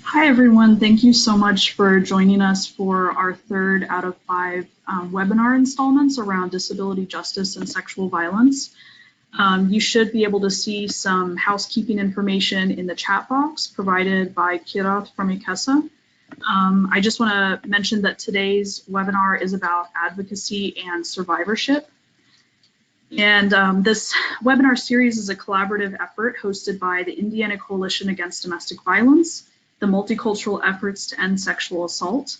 Hi everyone, thank you so much for joining us for our third out of 5 webinar installments around disability justice and sexual violence. You should be able to see some housekeeping information in the chat box provided by Kirat from MESA. I just want to mention that today's webinar is about advocacy and survivorship. And this webinar series is a collaborative effort hosted by the Indiana Coalition Against Domestic Violence, the Multicultural Efforts to End Sexual Assault,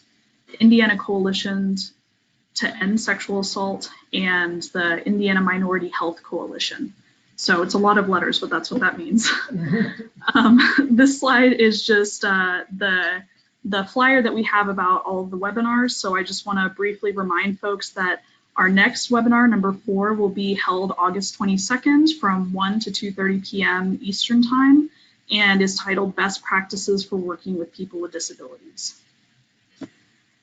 the Indiana Coalition to End Sexual Assault, and the Indiana Minority Health Coalition. So it's a lot of letters, but that's what that means. This slide is just the flyer that we have about all of the webinars. So I just want to briefly remind folks that our next webinar, number 4, will be held August 22nd from 1 to 2:30 p.m. Eastern Time, and is titled Best Practices for Working with People with Disabilities.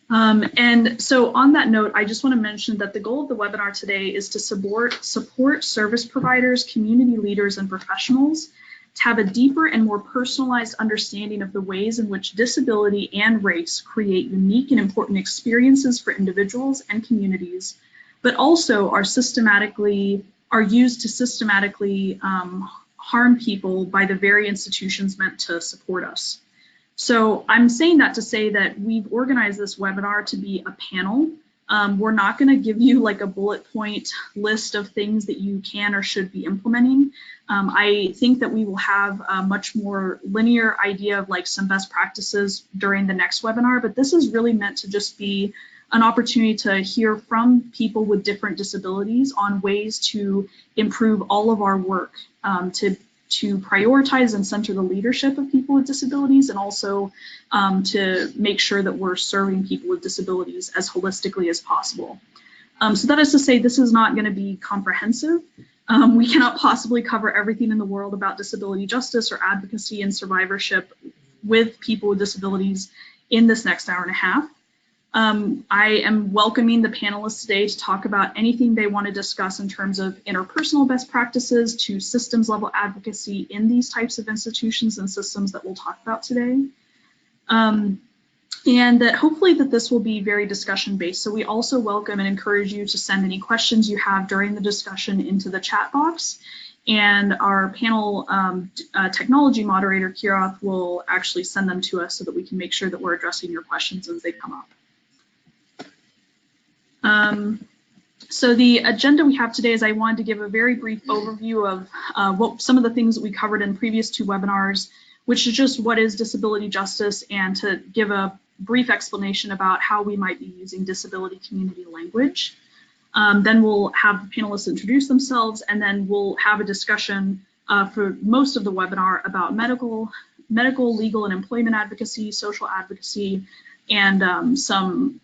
And so on that note, I just want to mention that the goal of the webinar today is to support service providers, community leaders, and professionals to have a deeper and more personalized understanding of the ways in which disability and race create unique and important experiences for individuals and communities, but also are used to systematically harm people by the very institutions meant to support us. So I'm saying that to say that we've organized this webinar to be a panel. We're not going to give you like a bullet point list of things that you can or should be implementing. I think that we will have a much more linear idea of like some best practices during the next webinar, but this is really meant to just be an opportunity to hear from people with different disabilities on ways to improve all of our work, to prioritize and center the leadership of people with disabilities, and also to make sure that we're serving people with disabilities as holistically as possible. So that is to say, this is not going to be comprehensive. We cannot possibly cover everything in the world about disability justice or advocacy and survivorship with people with disabilities in this next hour and a half. I am welcoming the panelists today to talk about anything they want to discuss in terms of interpersonal best practices to systems level advocacy in these types of institutions and systems that we'll talk about today. And that hopefully that this will be very discussion based. So we also welcome and encourage you to send any questions you have during the discussion into the chat box. And our panel technology moderator, Kirat, will actually send them to us so that we can make sure that we're addressing your questions as they come up. So the agenda we have today is I wanted to give a very brief overview of some of the things that we covered in previous 2 webinars, which is just what is disability justice, and to give a brief explanation about how we might be using disability community language. Then we'll have the panelists introduce themselves, and then we'll have a discussion for most of the webinar about medical, legal, and employment advocacy, social advocacy, and some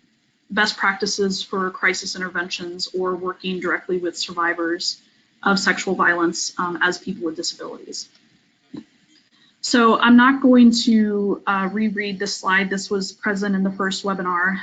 best practices for crisis interventions or working directly with survivors of sexual violence as people with disabilities. So I'm not going to reread this slide. This was present in the first webinar,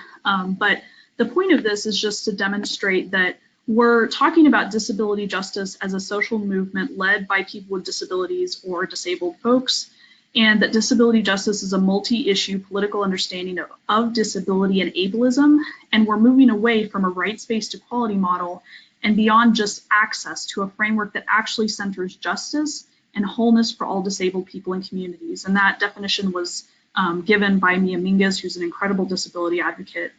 but the point of this is just to demonstrate that we're talking about disability justice as a social movement led by people with disabilities or disabled folks, and that disability justice is a multi-issue political understanding of disability and ableism, and we're moving away from a rights-based equality model and beyond just access to a framework that actually centers justice and wholeness for all disabled people and communities. And that definition was given by Mia Mingus, who's an incredible disability advocate.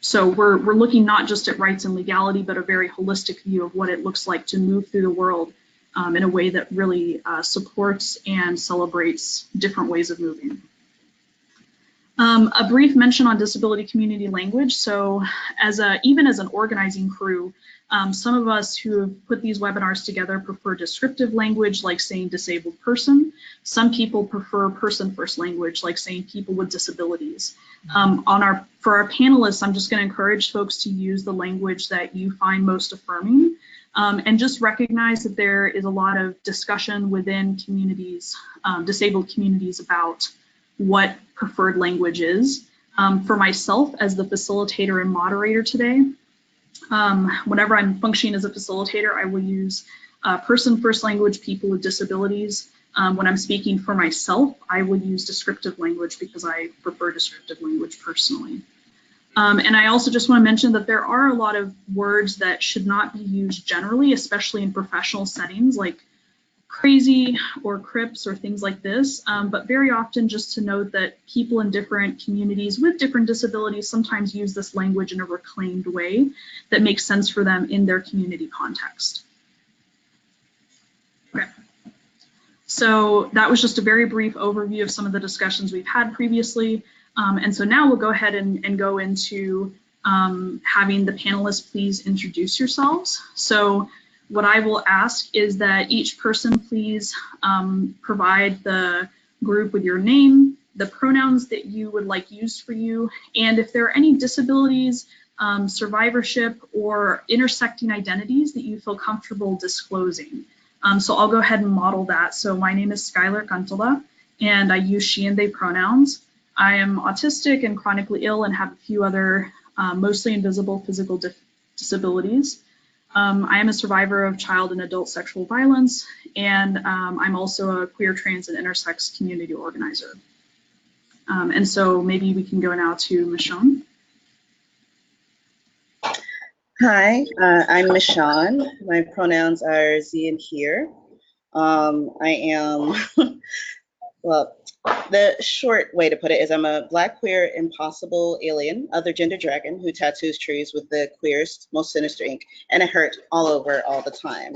So we're looking not just at rights and legality, but a very holistic view of what it looks like to move through the world in a way that really supports and celebrates different ways of moving. A brief mention on disability community language. So even as an organizing crew, some of us who have put these webinars together prefer descriptive language, like saying disabled person. Some people prefer person-first language, like saying people with disabilities. For our panelists, I'm just going to encourage folks to use the language that you find most affirming. And just recognize that there is a lot of discussion within communities, disabled communities, about what preferred language is. For myself, as the facilitator and moderator today, whenever I'm functioning as a facilitator, I will use person-first language, people with disabilities. When I'm speaking for myself, I would use descriptive language because I prefer descriptive language personally. And I also just want to mention that there are a lot of words that should not be used generally, especially in professional settings like crazy or crips or things like this, but very often just to note that people in different communities with different disabilities sometimes use this language in a reclaimed way that makes sense for them in their community context. Okay. So that was just a very brief overview of some of the discussions we've had previously. And so now we'll go ahead and go into having the panelists please introduce yourselves. So what I will ask is that each person please provide the group with your name, the pronouns that you would like used for you, and if there are any disabilities, survivorship, or intersecting identities that you feel comfortable disclosing. So I'll go ahead and model that. So my name is Skylar Kantola, and I use she and they pronouns. I am autistic and chronically ill and have a few other mostly invisible physical disabilities. I am a survivor of child and adult sexual violence, and I'm also a queer, trans, and intersex community organizer. And so maybe we can go now to Michon. Hi, I'm Michon. My pronouns are Z and here. I am, well, the short way to put it is I'm a Black, queer, impossible alien, other gender dragon who tattoos trees with the queerest, most sinister ink, and it hurt all over all the time.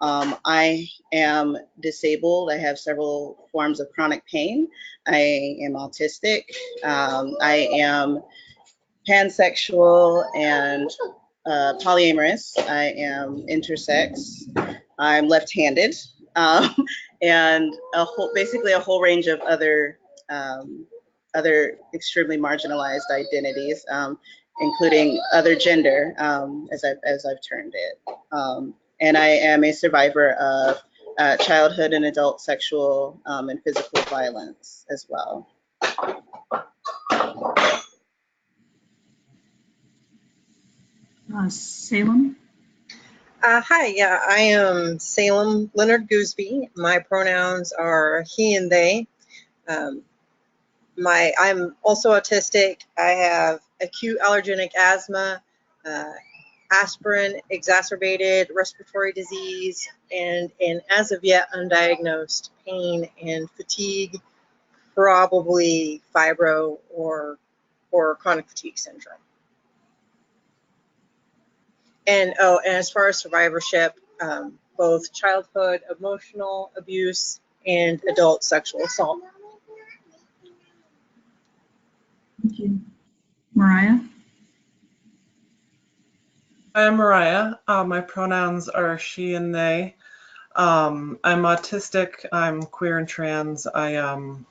I am disabled. I have several forms of chronic pain. I am autistic. I am pansexual and polyamorous. I am intersex. I'm left-handed. And basically a whole range of other extremely marginalized identities, including other gender, as I've termed it. And I am a survivor of childhood and adult sexual and physical violence as well. Salem. Hi, yeah, I am Salem Leonard Goosby. My pronouns are he and they. I'm also autistic. I have acute allergenic asthma, aspirin exacerbated respiratory disease, and an as of yet undiagnosed pain and fatigue, probably fibro or chronic fatigue syndrome. And as far as survivorship, both childhood emotional abuse and adult sexual assault. Thank you. Moriah. I'm Moriah. My pronouns are she and they. I'm autistic. I'm queer and trans. I'm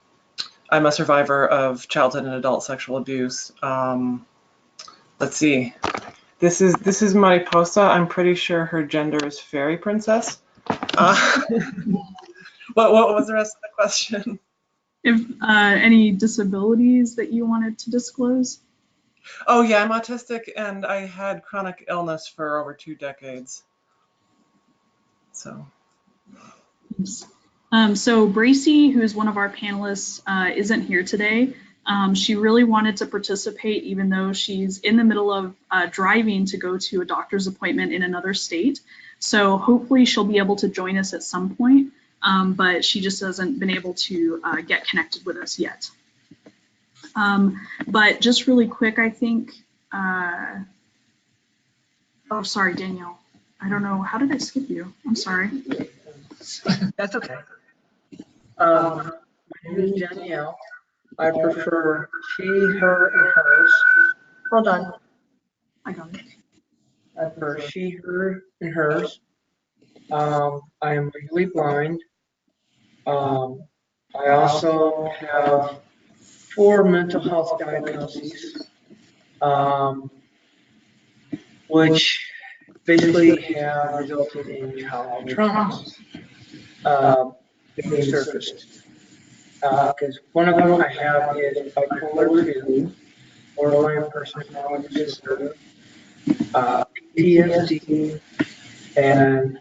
a survivor of childhood and adult sexual abuse. Let's see. This is Mariposa. I'm pretty sure her gender is fairy princess. What was the rest of the question? If any disabilities that you wanted to disclose? Oh yeah, I'm autistic and I had chronic illness for over 2 decades. So. So Braycee, who is one of our panelists, isn't here today. She really wanted to participate even though she's in the middle of driving to go to a doctor's appointment in another state. So hopefully she'll be able to join us at some point, but she just hasn't been able to get connected with us yet. But just really quick, I think, oh, sorry, Danielle. I don't know, how did I skip you? I'm sorry. That's okay. My name is Danielle. I prefer she, her, and hers. Hold on. I got it. I prefer she, her, and hers. I am legally blind. I also have 4 mental health diagnoses, which basically have resulted in childhood traumas being surfaced. Because one of them I have is bipolar 2, borderline personality disorder, PTSD, and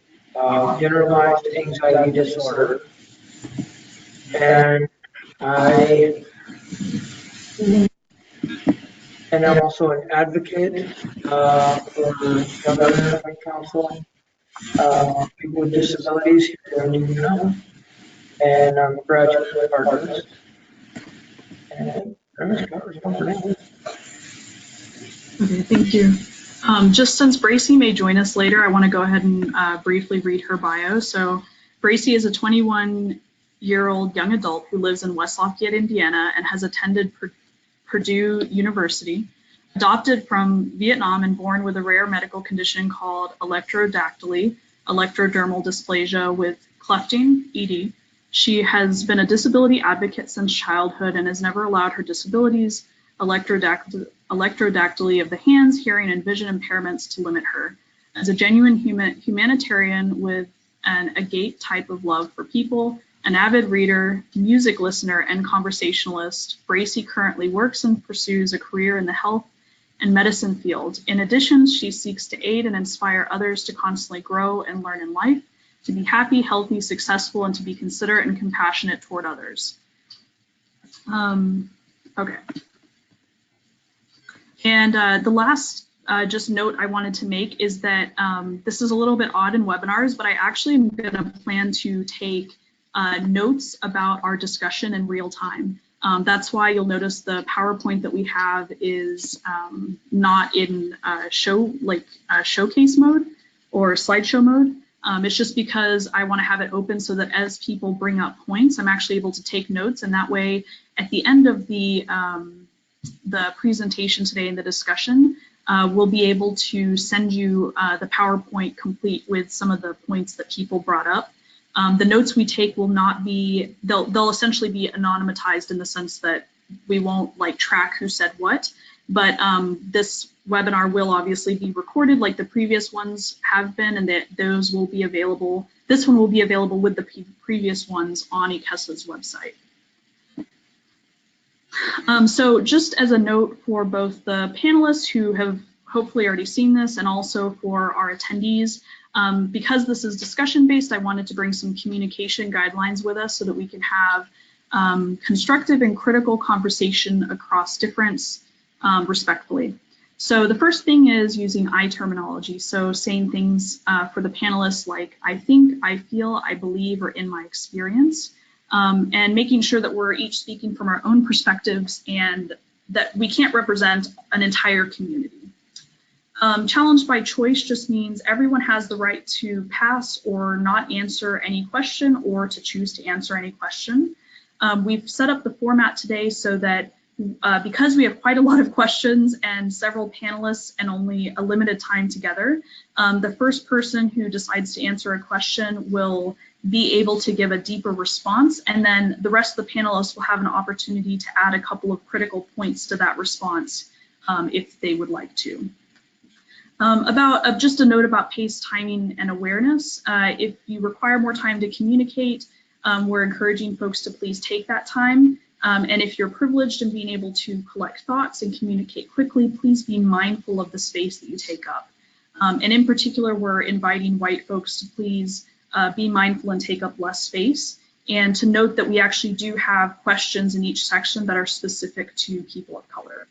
generalized anxiety disorder, And I'm also an advocate for Young American Council, people with disabilities here in Indiana, and I'm a graduate artist. And that covers it for now. Okay, thank you. Just since Braycee may join us later, I want to go ahead and briefly read her bio. So Braycee is a 21-year-old young adult who lives in West Lafayette, Indiana, and has attended Purdue University. Adopted from Vietnam and born with a rare medical condition called electrodactyly, electrodermal dysplasia with clefting, ED. She has been a disability advocate since childhood and has never allowed her disabilities, electrodactyly of the hands, hearing, and vision impairments to limit her. As a genuine humanitarian with an agate type of love for people, an avid reader, music listener, and conversationalist, Braycee currently works and pursues a career in the health and medicine field. In addition, she seeks to aid and inspire others to constantly grow and learn in life, to be happy, healthy, successful, and to be considerate and compassionate toward others. Okay. And the last just note I wanted to make is that this is a little bit odd in webinars, but I actually am going to plan to take notes about our discussion in real time. That's why you'll notice the PowerPoint that we have is not in showcase mode or slideshow mode. It's just because I want to have it open so that as people bring up points, I'm actually able to take notes, and that way at the end of the presentation today and the discussion, we'll be able to send you the PowerPoint complete with some of the points that people brought up. The notes we take will not be, they'll essentially be anonymized in the sense that we won't track who said what, but this webinar will obviously be recorded like the previous ones have been, and that those will be available. This one will be available with the previous ones on ICHESA's website. So just as a note for both the panelists who have hopefully already seen this and also for our attendees, because this is discussion-based, I wanted to bring some communication guidelines with us so that we can have constructive and critical conversation across difference respectfully. So the first thing is using I terminology, so saying things for the panelists like I think, I feel, I believe, or in my experience, and making sure that we're each speaking from our own perspectives and that we can't represent an entire community. Challenge by choice just means everyone has the right to pass or not answer any question or to choose to answer any question. We've set up the format today so that because we have quite a lot of questions and several panelists and only a limited time together, the first person who decides to answer a question will be able to give a deeper response, and then the rest of the panelists will have an opportunity to add a couple of critical points to that response if they would like to. Just a note about pace, timing, and awareness. If you require more time to communicate, we're encouraging folks to please take that time. And if you're privileged in being able to collect thoughts and communicate quickly, please be mindful of the space that you take up. And in particular, we're inviting white folks to please be mindful and take up less space. And to note that we actually do have questions in each section that are specific to people of color.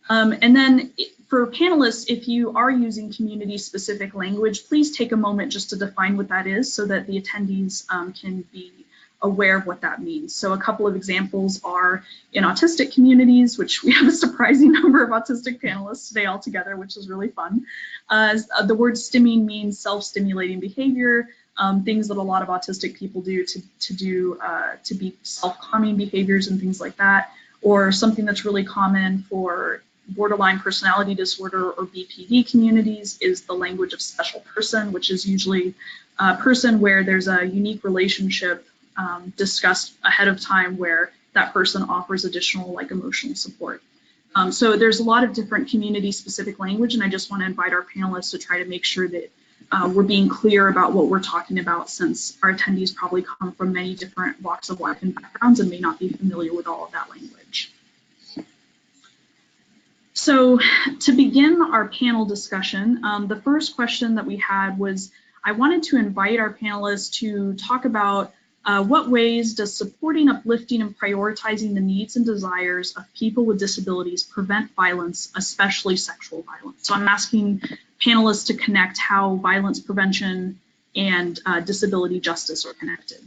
And then for panelists, if you are using community-specific language, please take a moment just to define what that is so that the attendees can be aware of what that means. So a couple of examples are in autistic communities, which we have a surprising number of autistic panelists today altogether, which is really fun. The word stimming means self-stimulating behavior, things that a lot of autistic people do to be self-calming behaviors and things like that, or something that's really common for borderline personality disorder or BPD communities is the language of special person, which is usually a person where there's a unique relationship discussed ahead of time where that person offers additional emotional support. So there's a lot of different community specific language, and I just want to invite our panelists to try to make sure that we're being clear about what we're talking about, since our attendees probably come from many different walks of life and backgrounds and may not be familiar with all of that language. So to begin our panel discussion, the first question that we had was, I wanted to invite our panelists to talk about What ways does supporting, uplifting, and prioritizing the needs and desires of people with disabilities prevent violence, especially sexual violence? So I'm asking panelists to connect how violence prevention and disability justice are connected.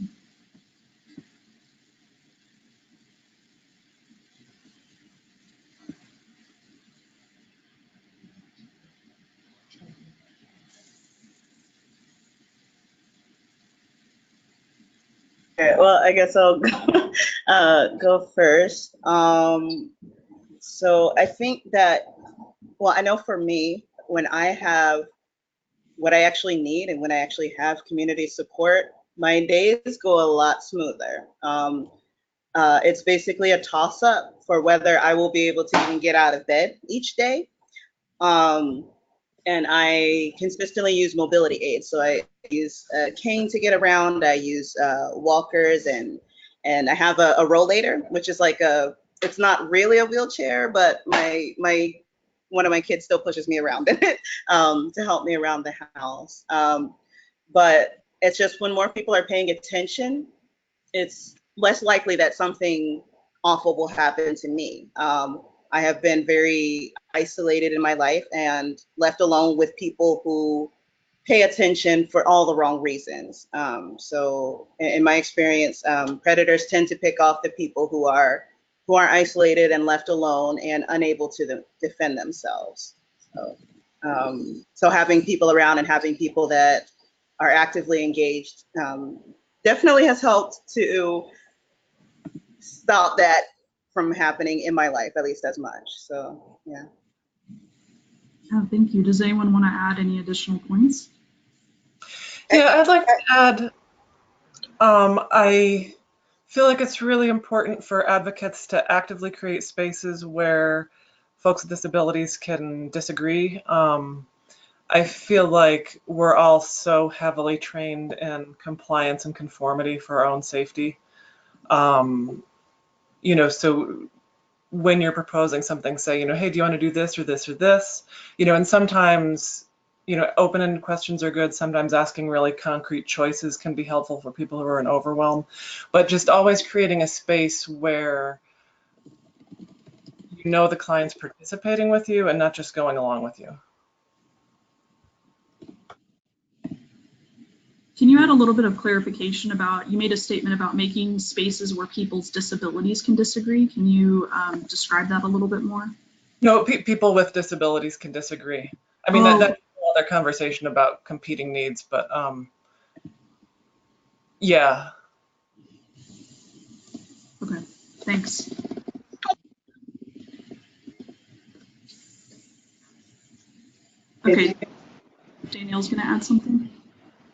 Okay, well, I guess I'll go first. So I think that, well, I know for me, when I have what I actually need and when I actually have community support, my days go a lot smoother. It's basically a toss-up for whether I will be able to even get out of bed each day. And I consistently use mobility aids. So I use a cane to get around. I use walkers, and I have a rollator, which is like it's not really a wheelchair, but one of my kids still pushes me around in it to help me around the house. But it's just when more people are paying attention, it's less likely that something awful will happen to me. I have been very isolated in my life and left alone with people who pay attention for all the wrong reasons. So in my experience, predators tend to pick off the people who are isolated and left alone and unable to defend themselves. So having people around and having people that are actively engaged definitely has helped to stop that from happening in my life, at least as much. So, yeah. Oh, thank you. Does anyone want to add any additional points? Yeah, I'd like to add, I feel like it's really important for advocates to actively create spaces where folks with disabilities can disagree. I feel like we're all so heavily trained in compliance and conformity for our own safety. You know, so when you're proposing something, say, you know, hey, do you want to do this or this or this? You know, and sometimes, you know, open-ended questions are good. Sometimes asking really concrete choices can be helpful for people who are in overwhelm. But just always creating a space where you know the client's participating with you and not just going along with you. Can you add a little bit of clarification about, you made a statement about making spaces where people's disabilities can disagree. Can you describe that a little bit more? No, people with disabilities can disagree. I mean, that's another conversation about competing needs, but yeah. Okay, thanks. Okay, Danielle's gonna add something.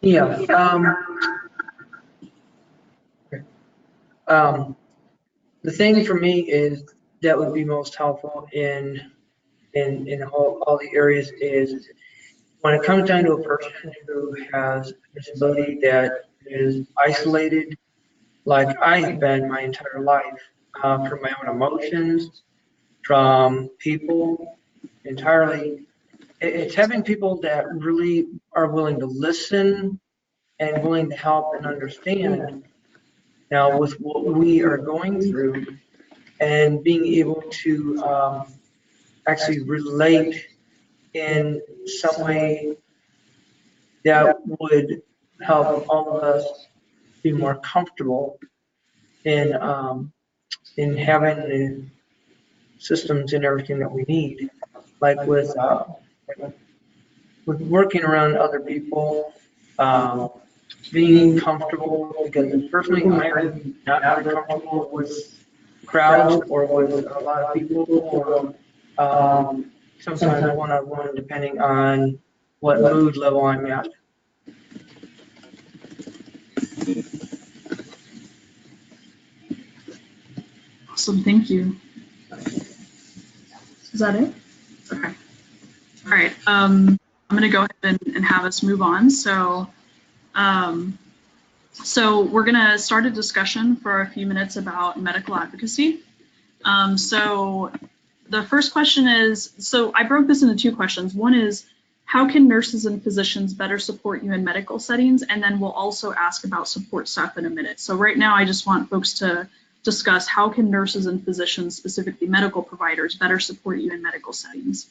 Yeah. The thing for me is that would be most helpful in all the areas is when it comes down to a person who has a disability that is isolated, like I have been my entire life, from my own emotions, from people entirely. It's having people that really are willing to listen and willing to help and understand now with what we are going through and being able to actually relate in some way that would help all of us be more comfortable in having the systems and everything that we need, like with working around other people, being comfortable, because personally I'm not very comfortable with crowds or with a lot of people, or sometimes one-on-one, depending on what mood level I'm at. Awesome, thank you. Is that it? Okay. All right, I'm gonna go ahead and have us move on. So, so we're gonna start a discussion for a few minutes about medical advocacy. So the first question is, so I broke this into two questions. One is, how can nurses and physicians better support you in medical settings? And then we'll also ask about support staff in a minute. So right now, I just want folks to discuss how can nurses and physicians, specifically medical providers, better support you in medical settings?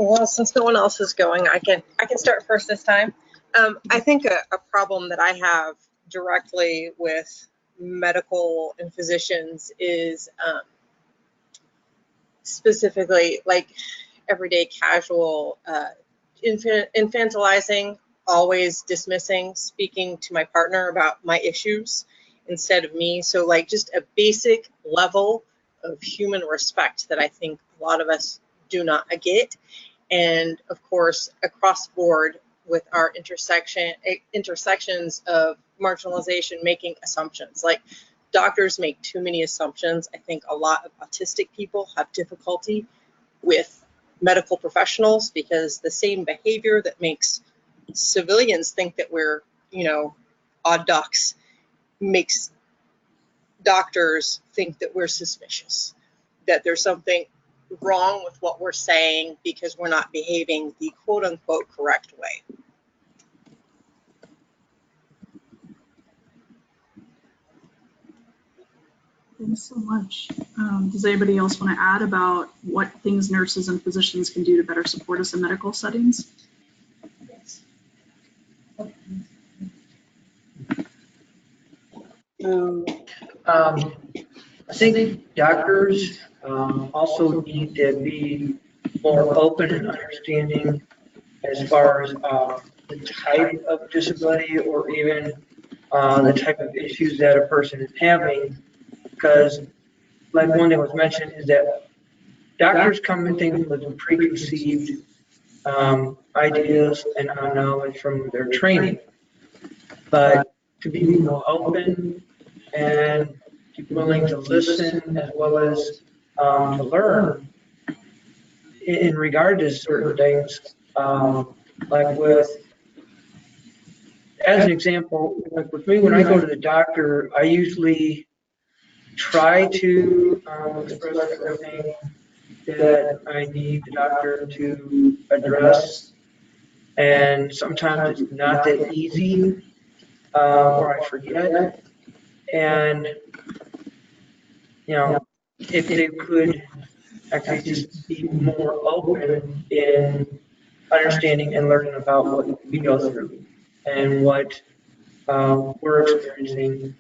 Well, since no one else is going, I can start first this time. I think a problem that I have directly with medical and physicians is specifically like everyday casual infantilizing, always dismissing, speaking to my partner about my issues instead of me. So like just a basic level of human respect that I think a lot of us do not get. And of course, across the board with our intersections of marginalization, making assumptions. Like doctors make too many assumptions. I think a lot of autistic people have difficulty with medical professionals because the same behavior that makes civilians think that we're, you know, odd ducks makes doctors think that we're suspicious, that there's something wrong with what we're saying because we're not behaving the quote unquote correct way. Thanks so much. Does anybody else want to add about what things nurses and physicians can do to better support us in medical settings? I think doctors also need to be more open and understanding as far as the type of disability or even the type of issues that a person is having. Because, like one that was mentioned, is that doctors come in things with preconceived ideas and knowledge from their training. But to be more open and be willing to listen as well as to learn in regard to certain things, like with, as an example, like with me, when I go to the doctor, I usually try to express everything that I need the doctor to address, and sometimes it's not that easy, or I forget. And you know, if they could actually just be more open in understanding and learning about what we go through and what we're experiencing,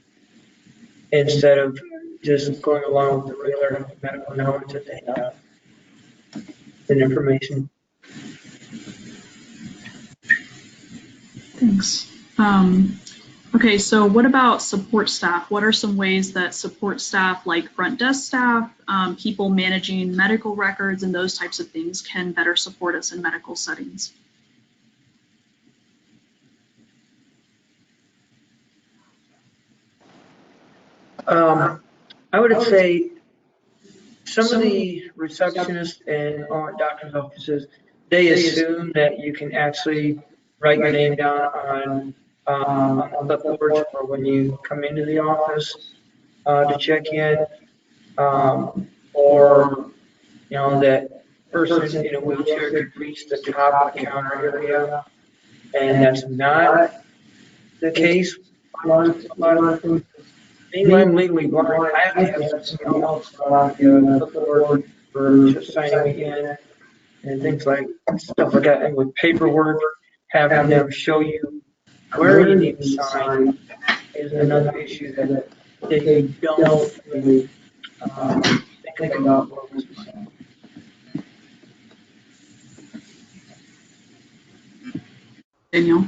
instead of just going along with the regular medical knowledge that they have and information. Thanks. Okay, so what about support staff? What are some ways that support staff, like front desk staff, people managing medical records and those types of things, can better support us in medical settings? I would say some of the receptionists in doctors' offices, they assume that you can actually write your name down on the clipboard for when you come into the office to check in, or you know, that person in a wheelchair could reach the top of the counter area, and that's not the case. A lot of things. Being I'm legally blind, I have to have something else on the clipboard for just signing me in and things like stuff like that. And with paperwork, having them show you where you need to sign is another issue that they don't really think about. Danielle,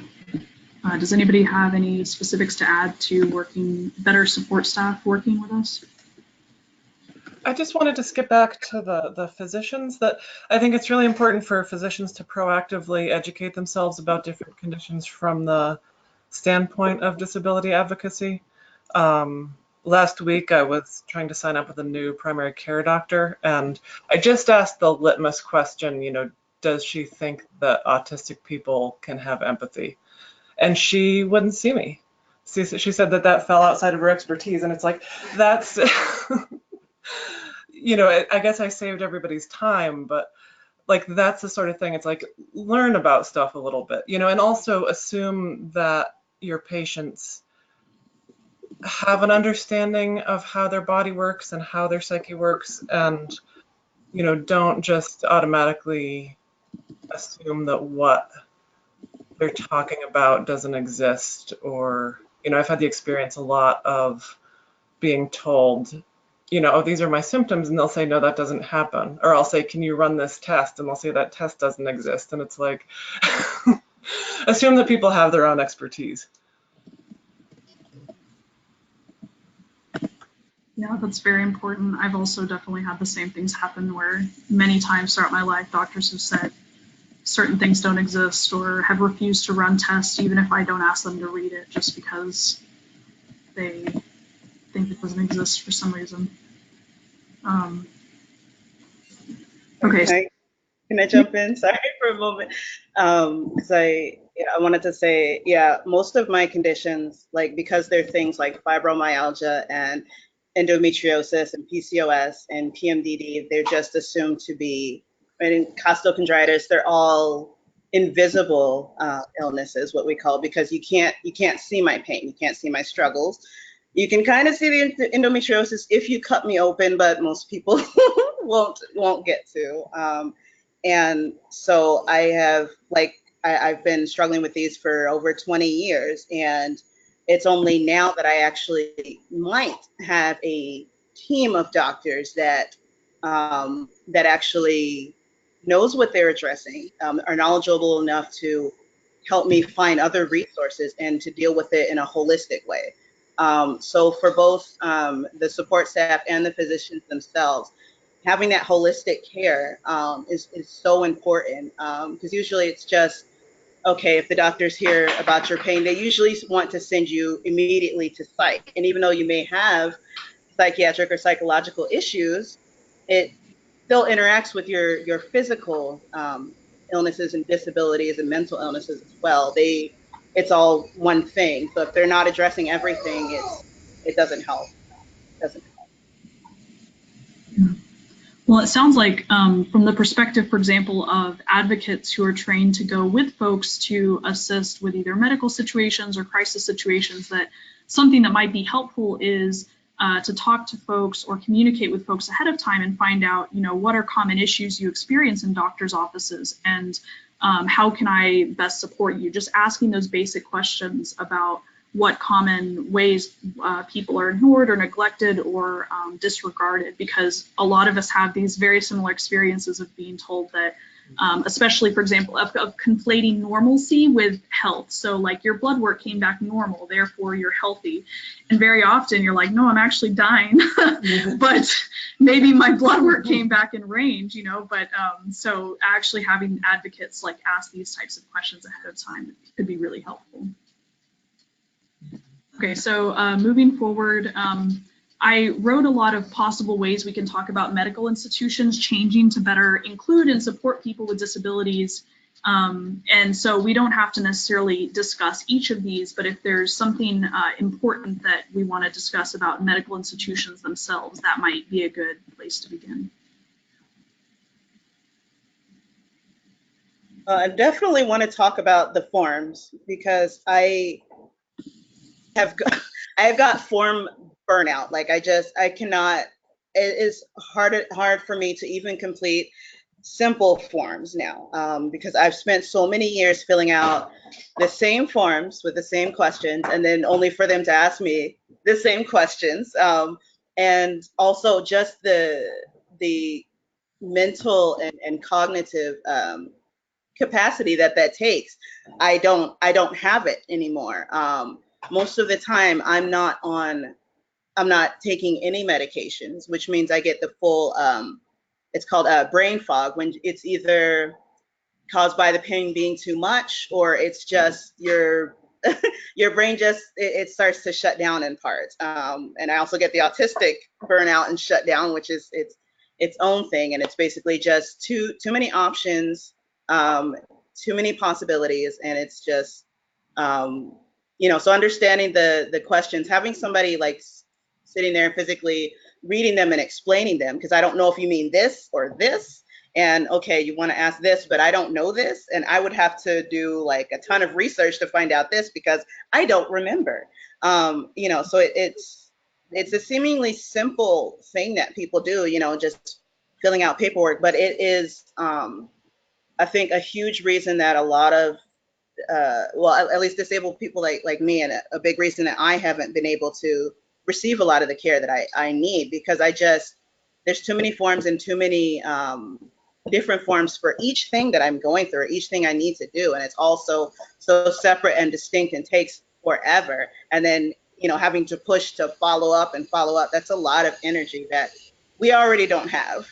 does anybody have any specifics to add to working better support staff working with us? I just wanted to skip back to the physicians. That I think it's really important for physicians to proactively educate themselves about different conditions from the standpoint of disability advocacy. Last week, I was trying to sign up with a new primary care doctor, and I just asked the litmus question, you know, does she think that autistic people can have empathy? And she wouldn't see me. She said that fell outside of her expertise, and it's like, that's, you know, I guess I saved everybody's time, but like, that's the sort of thing, it's like, learn about stuff a little bit, you know, and also assume that your patients have an understanding of how their body works and how their psyche works, and, you know, don't just automatically assume that what they're talking about doesn't exist. Or, you know, I've had the experience a lot of being told, you know, oh, these are my symptoms, and they'll say, no, that doesn't happen. Or I'll say, can you run this test? And they'll say that test doesn't exist. And it's like, assume that people have their own expertise. Yeah, that's very important. I've also definitely had the same things happen where many times throughout my life, doctors have said certain things don't exist or have refused to run tests, even if I don't ask them to read it, just because they think it doesn't exist for some reason. Okay. Can I jump in? Sorry for a moment. Because I wanted to say, yeah, most of my conditions, like, because they're things like fibromyalgia and endometriosis and PCOS and PMDD, they're just assumed to be, and costochondritis, they're all invisible illnesses, what we call, because you can't see my pain, you can't see my struggles. You can kind of see the endometriosis if you cut me open, but most people won't get to. And so I have, like, I've been struggling with these for over 20 years, and it's only now that I actually might have a team of doctors that that actually knows what they're addressing, are knowledgeable enough to help me find other resources and to deal with it in a holistic way. So for both the support staff and the physicians themselves, having that holistic care is so important, because usually it's just, okay, if the doctor's here about your pain, they usually want to send you immediately to psych. And even though you may have psychiatric or psychological issues, it still interacts with your physical illnesses and disabilities and mental illnesses as well. It's all one thing. So if they're not addressing everything, it doesn't help. Well, it sounds like from the perspective, for example, of advocates who are trained to go with folks to assist with either medical situations or crisis situations, that something that might be helpful is to talk to folks or communicate with folks ahead of time and find out, you know, what are common issues you experience in doctors' offices, and how can I best support you? Just asking those basic questions about what common ways people are ignored or neglected or disregarded, because a lot of us have these very similar experiences of being told that, especially, for example, of conflating normalcy with health. So like, your blood work came back normal, therefore you're healthy. And very often you're like, no, I'm actually dying, but maybe my blood work came back in range, you know. But so actually having advocates like ask these types of questions ahead of time could be really helpful. Okay, so moving forward, I wrote a lot of possible ways we can talk about medical institutions changing to better include and support people with disabilities. And so we don't have to necessarily discuss each of these, but if there's something important that we want to discuss about medical institutions themselves, that might be a good place to begin. I definitely want to talk about the forms, because I have got form burnout. Like, I cannot, it is hard for me to even complete simple forms now, because I've spent so many years filling out the same forms with the same questions, and then only for them to ask me the same questions. And also just the mental and cognitive capacity that takes. I don't have it anymore. Most of the time I'm not taking any medications, which means I get the full, it's called brain fog, when it's either caused by the pain being too much, or it's just your brain just, it starts to shut down in parts. And I also get the autistic burnout and shut down, which is its own thing. And it's basically just too many options, too many possibilities, and it's just, you know, so understanding the questions, having somebody like sitting there and physically reading them and explaining them, because I don't know if you mean this or this, and okay, you want to ask this, but I don't know this, and I would have to do like a ton of research to find out this because I don't remember. You know, so it's a seemingly simple thing that people do, you know, just filling out paperwork, but it is, I think, a huge reason that a lot of, well, at least disabled people like me, and a big reason that I haven't been able to receive a lot of the care that I need, because there's too many forms and too many different forms for each thing that I'm going through, each thing I need to do. And it's also so separate and distinct and takes forever. And then, you know, having to push to follow up, that's a lot of energy that we already don't have.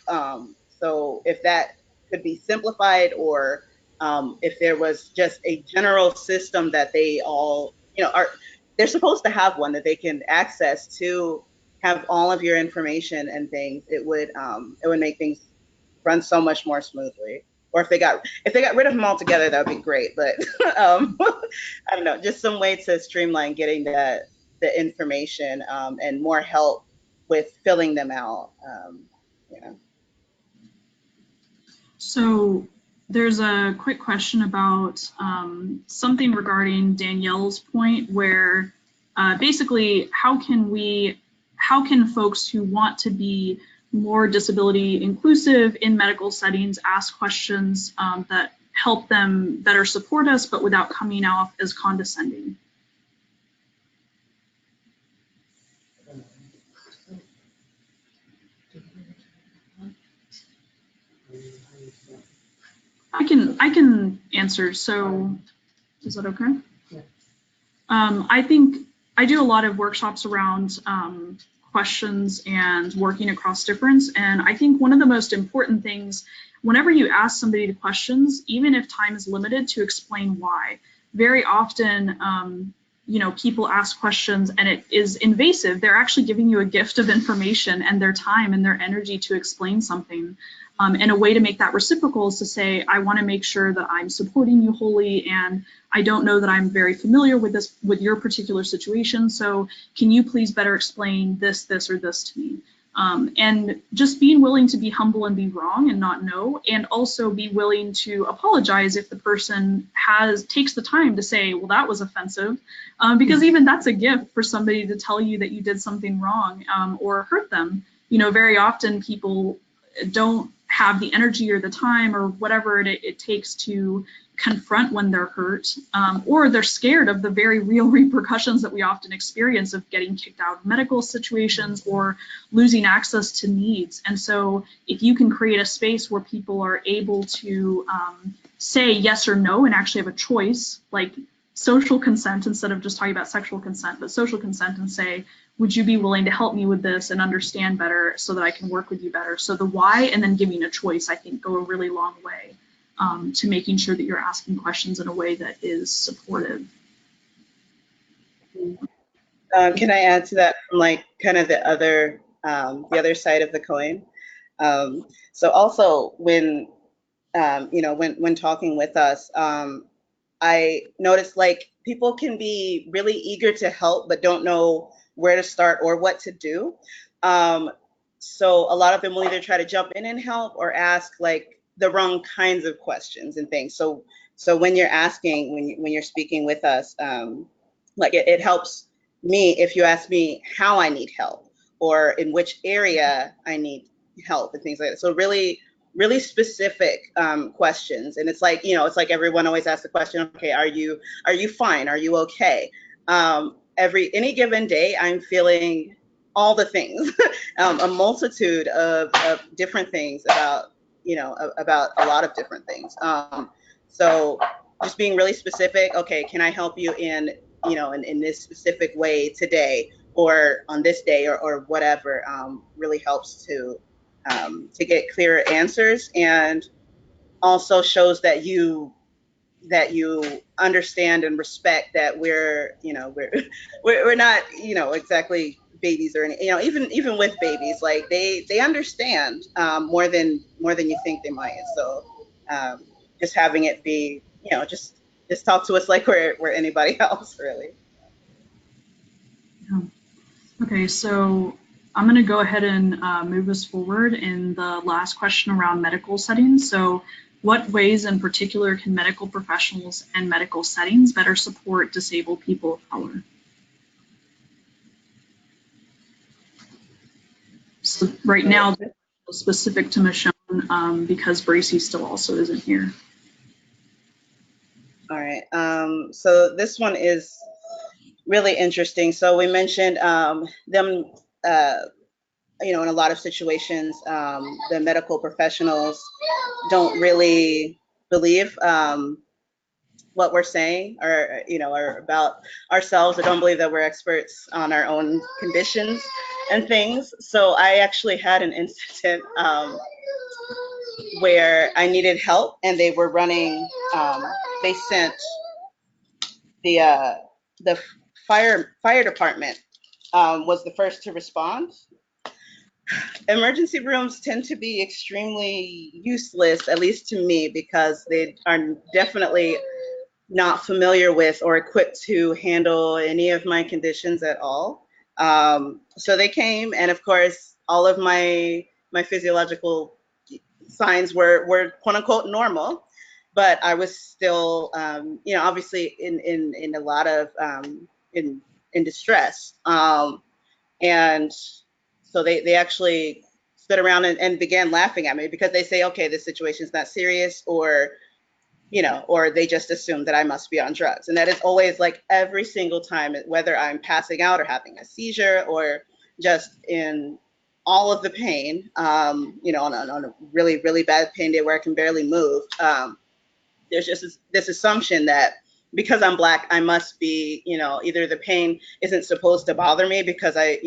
So if that could be simplified, or if there was just a general system that they all, you know, they're supposed to have one that they can access to have all of your information and things, it would make things run so much more smoothly. Or if they got rid of them altogether, that would be great. But I don't know, just some way to streamline getting the information, and more help with filling them out. Yeah. So there's a quick question about something regarding Danielle's point, where basically how can folks who want to be more disability inclusive in medical settings ask questions that help them better support us, but without coming off as condescending? I can answer. So is that okay? Yeah. I think I do a lot of workshops around questions and working across difference. And I think one of the most important things, whenever you ask somebody the questions, even if time is limited, to explain why. Very often, you know, people ask questions and it is invasive. They're actually giving you a gift of information and their time and their energy to explain something. And a way to make that reciprocal is to say, I want to make sure that I'm supporting you wholly, and I don't know that I'm very familiar with your particular situation, so can you please better explain this, or this to me? And just being willing to be humble and be wrong and not know, and also be willing to apologize if the person takes the time to say, well, that was offensive, because even that's a gift for somebody to tell you that you did something wrong or hurt them. You know, very often people don't have the energy or the time or whatever it takes to confront when they're hurt, or they're scared of the very real repercussions that we often experience of getting kicked out of medical situations or losing access to needs. And so if you can create a space where people are able to say yes or no and actually have a choice, like social consent instead of just talking about sexual consent, but social consent, and say, would you be willing to help me with this and understand better so that I can work with you better? So the why and then giving a choice, I think, go a really long way to making sure that you're asking questions in a way that is supportive. Can I add to that from like kind of the other side of the coin? So also when you know, when talking with us, I noticed like people can be really eager to help but don't know where to start or what to do. So a lot of them will either try to jump in and help or ask like the wrong kinds of questions and things. So when you're asking, when you're speaking with us, like it helps me if you ask me how I need help or in which area I need help and things like that. So really specific questions. And it's like, you know, it's like everyone always asks the question, okay, are you fine? Are you okay? Any given day, I'm feeling all the things, a multitude of different things about, you know, about a lot of different things. So just being really specific, okay, can I help you in, you know, in this specific way today or on this day or whatever, really helps to get clearer answers, and also shows that you understand and respect that we're not, you know, exactly babies or any, you know, even with babies, like they understand more than you think they might. So just having it be, just talk to us like we're anybody else, really. Yeah. Okay, so I'm going to go ahead and move us forward in the last question around medical settings. So what ways in particular can medical professionals and medical settings better support disabled people of color? So right now, specific to Michon, because Braycee still also isn't here. All right, so this one is really interesting. So we mentioned them, in a lot of situations, the medical professionals don't really believe what we're saying, or about ourselves, or don't believe that we're experts on our own conditions and things. So I actually had an incident where I needed help, and they were running. They sent the fire department was the first to respond. Emergency rooms tend to be extremely useless, at least to me, because they are definitely not familiar with or equipped to handle any of my conditions at all. So they came, and of course, all of my physiological signs were quote unquote normal, but I was still, obviously in a lot of in distress, and so they actually stood around and began laughing at me, because they say, okay, this situation is not serious, or or they just assume that I must be on drugs. And that is always, like, every single time, whether I'm passing out or having a seizure or just in all of the pain, on a really, really bad pain day where I can barely move. There's just this assumption that because I'm Black, I must be, either the pain isn't supposed to bother me because I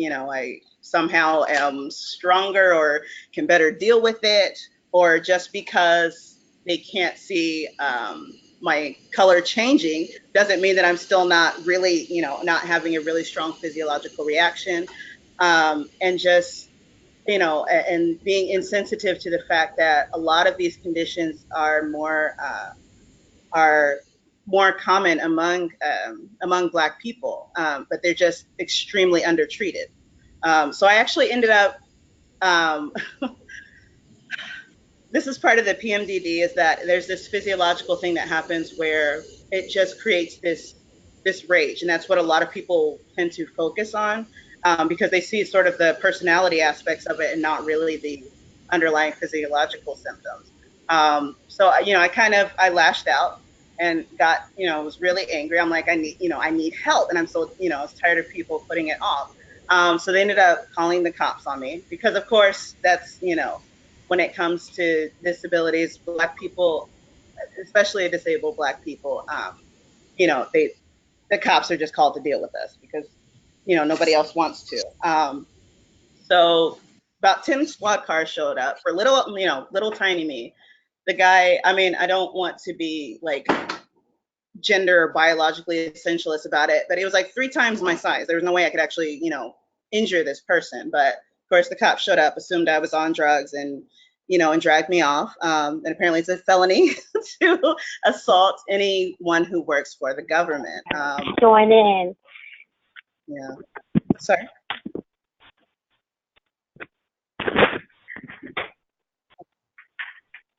somehow am stronger or can better deal with it, or just because they can't see my color changing doesn't mean that I'm still not really, not having a really strong physiological reaction, and just, and being insensitive to the fact that a lot of these conditions are more common among Black people, but they're just extremely undertreated. So I actually ended up, this is part of the PMDD, is that there's this physiological thing that happens where it just creates this rage, and that's what a lot of people tend to focus on, because they see sort of the personality aspects of it and not really the underlying physiological symptoms. So I lashed out and got, was really angry. I'm like, I need help, and I'm so, I was tired of people putting it off. So they ended up calling the cops on me, because of course that's, when it comes to disabilities, Black people, especially disabled Black people, the cops are just called to deal with us because, nobody else wants to. So about 10 squad cars showed up for little tiny me. The guy, I don't want to be like gender or biologically essentialist about it, but he was like 3 times my size. There was no way I could actually, injure this person. But of course, the cops showed up, assumed I was on drugs, and dragged me off. And apparently it's a felony to assault anyone who works for the government. Join in. Yeah. Sorry.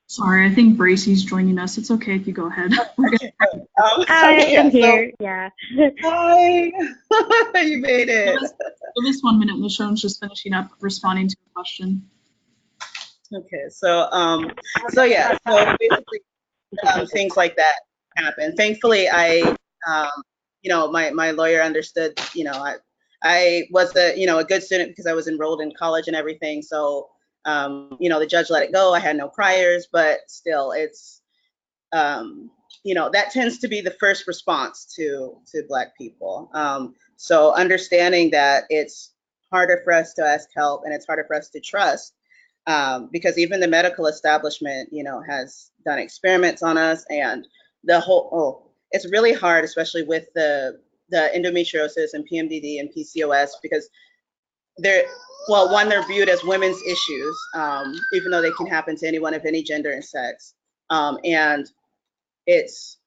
Sorry, I think Braycee's joining us. It's okay if you go ahead. Okay. I'm here. Yeah. Hi. You made it. Give us 1 minute. Michon's just finishing up responding to a question. Okay. So yeah. So basically, things like that happen. Thankfully, my lawyer understood. I was a good student because I was enrolled in college and everything. So the judge let it go. I had no priors, but still, it's that tends to be the first response to Black people. So understanding that it's harder for us to ask help and it's harder for us to trust, because even the medical establishment, has done experiments on us, and it's really hard, especially with the endometriosis and PMDD and PCOS, because they're viewed as women's issues, even though they can happen to anyone of any gender and sex. And it's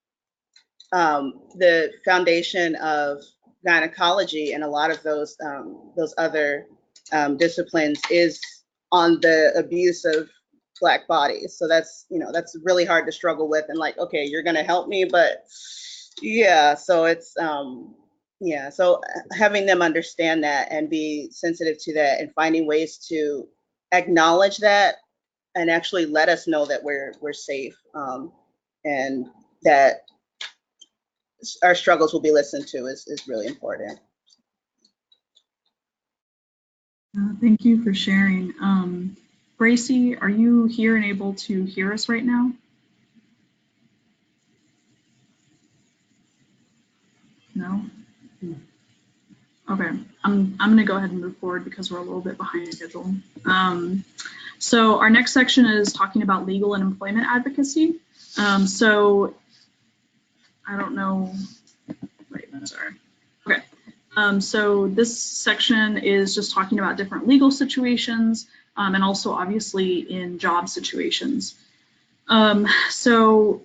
the foundation of gynecology and a lot of those other disciplines is on the abuse of Black bodies. So that's, that's really hard to struggle with, and like, okay, you're gonna help me, but yeah, so it's yeah, so having them understand that and be sensitive to that and finding ways to acknowledge that and actually let us know that we're safe, and that our struggles will be listened to is really important. Thank you for sharing. Braycee, are you here and able to hear us right now? No? Okay, I'm gonna go ahead and move forward because we're a little bit behind schedule. So our next section is talking about legal and employment advocacy. So I don't know, wait, sorry. Okay, so this section is just talking about different legal situations and also obviously in job situations. So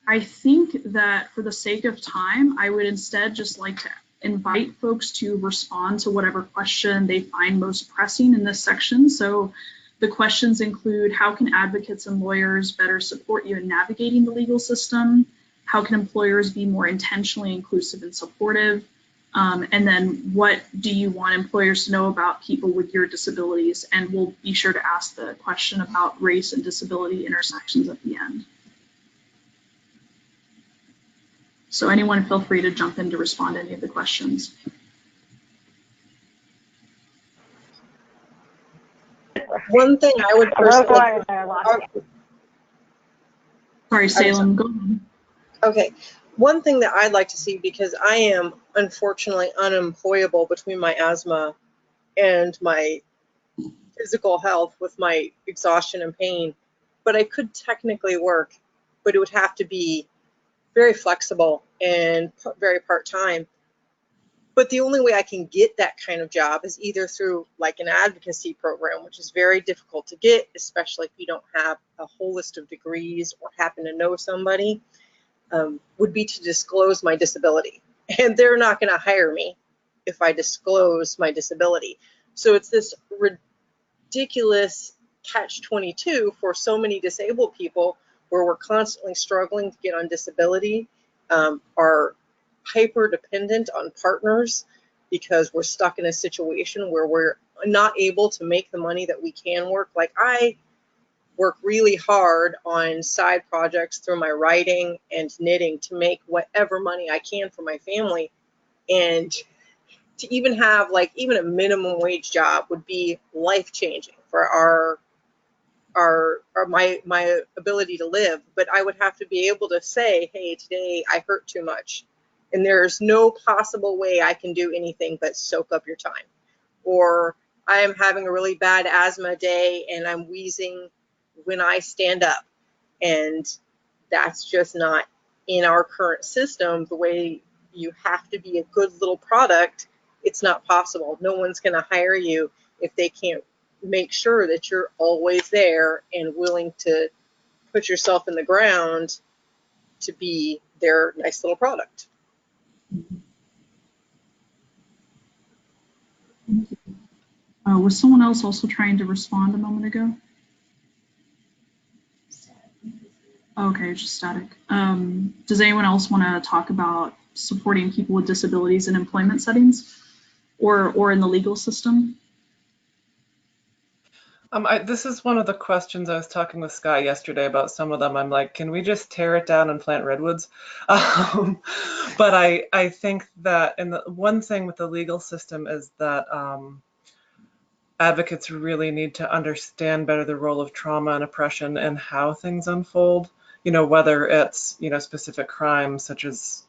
I think that for the sake of time, I would instead just like to invite folks to respond to whatever question they find most pressing in this section. So the questions include, how can advocates and lawyers better support you in navigating the legal system? How can employers be more intentionally inclusive and supportive? And then what do you want employers to know about people with your disabilities? And we'll be sure to ask the question about race and disability intersections at the end. So anyone feel free to jump in to respond to any of the questions. One thing I would personally... Sorry, Salem, go ahead. Okay. One thing that I'd like to see, because I am unfortunately unemployable between my asthma and my physical health with my exhaustion and pain, but I could technically work, but it would have to be very flexible and very part-time. But the only way I can get that kind of job is either through like an advocacy program, which is very difficult to get, especially if you don't have a whole list of degrees or happen to know somebody, would be to disclose my disability. And they're not going to hire me if I disclose my disability. So it's this ridiculous catch-22 for so many disabled people, where we're constantly struggling to get on disability, are hyper dependent on partners because we're stuck in a situation where we're not able to make the money that we can work. Like, I work really hard on side projects through my writing and knitting to make whatever money I can for my family. And to even have like even a minimum wage job would be life-changing for my ability to live. But I would have to be able to say, hey, today I hurt too much, and there's no possible way I can do anything but soak up your time. Or I am having a really bad asthma day and I'm wheezing when I stand up, and that's just not in our current system. The way you have to be a good little product, it's not possible. No one's going to hire you if they can't make sure that you're always there and willing to put yourself in the ground to be their nice little product. Was someone else also trying to respond a moment ago? Okay, just static. Does anyone else want to talk about supporting people with disabilities in employment settings or in the legal system? This is one of the questions I was talking with Sky yesterday about. Some of them I'm like, can we just tear it down and plant redwoods? But I think that, and the one thing with the legal system is that advocates really need to understand better the role of trauma and oppression and how things unfold, whether it's, specific crimes such as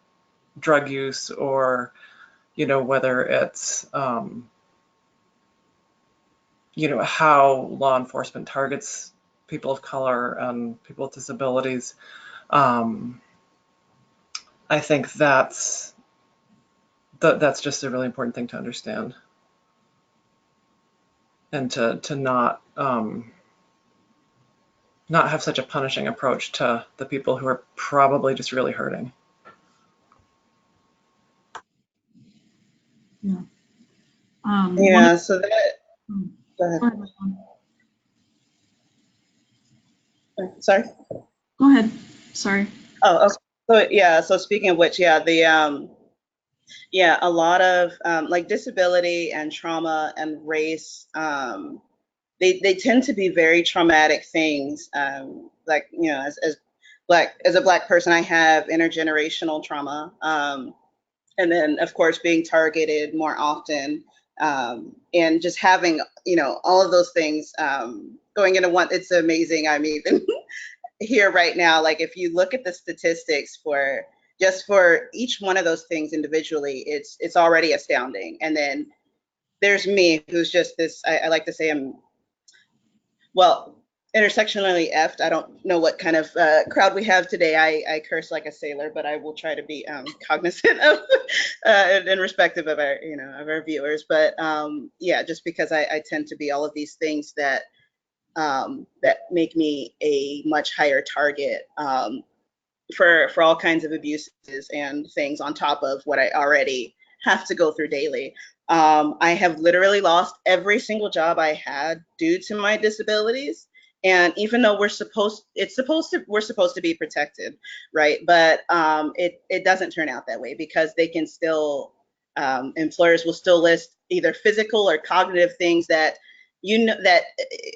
drug use, or, whether it's, how law enforcement targets people of color and people with disabilities. I think that's just a really important thing to understand, and to not not have such a punishing approach to the people who are probably just really hurting. Yeah. Yeah, so that, go Go ahead. ahead, Michon. Sorry? Go ahead. Sorry. Oh, okay. So yeah, so speaking of which, yeah, yeah, a lot of like disability and trauma and race, they tend to be very traumatic things. Like, you know, as a Black person, I have intergenerational trauma. And then of course being targeted more often, and just having, you know, all of those things going into one. It's amazing. I'm even here right now, like if you look at the statistics for just for each one of those things individually, it's already astounding. And then there's me, who's just this, I like to say I'm, well, intersectionally effed. I don't know what kind of crowd we have today. I curse like a sailor, but I will try to be cognizant of and respectful of our, you know, of our viewers. But yeah, just because I tend to be all of these things that that make me a much higher target for all kinds of abuses and things on top of what I already have to go through daily. I have literally lost every single job I had due to my disabilities. And even though we're supposed to be protected, right? But it doesn't turn out that way, because they can still, employers will still list either physical or cognitive things that, you know, that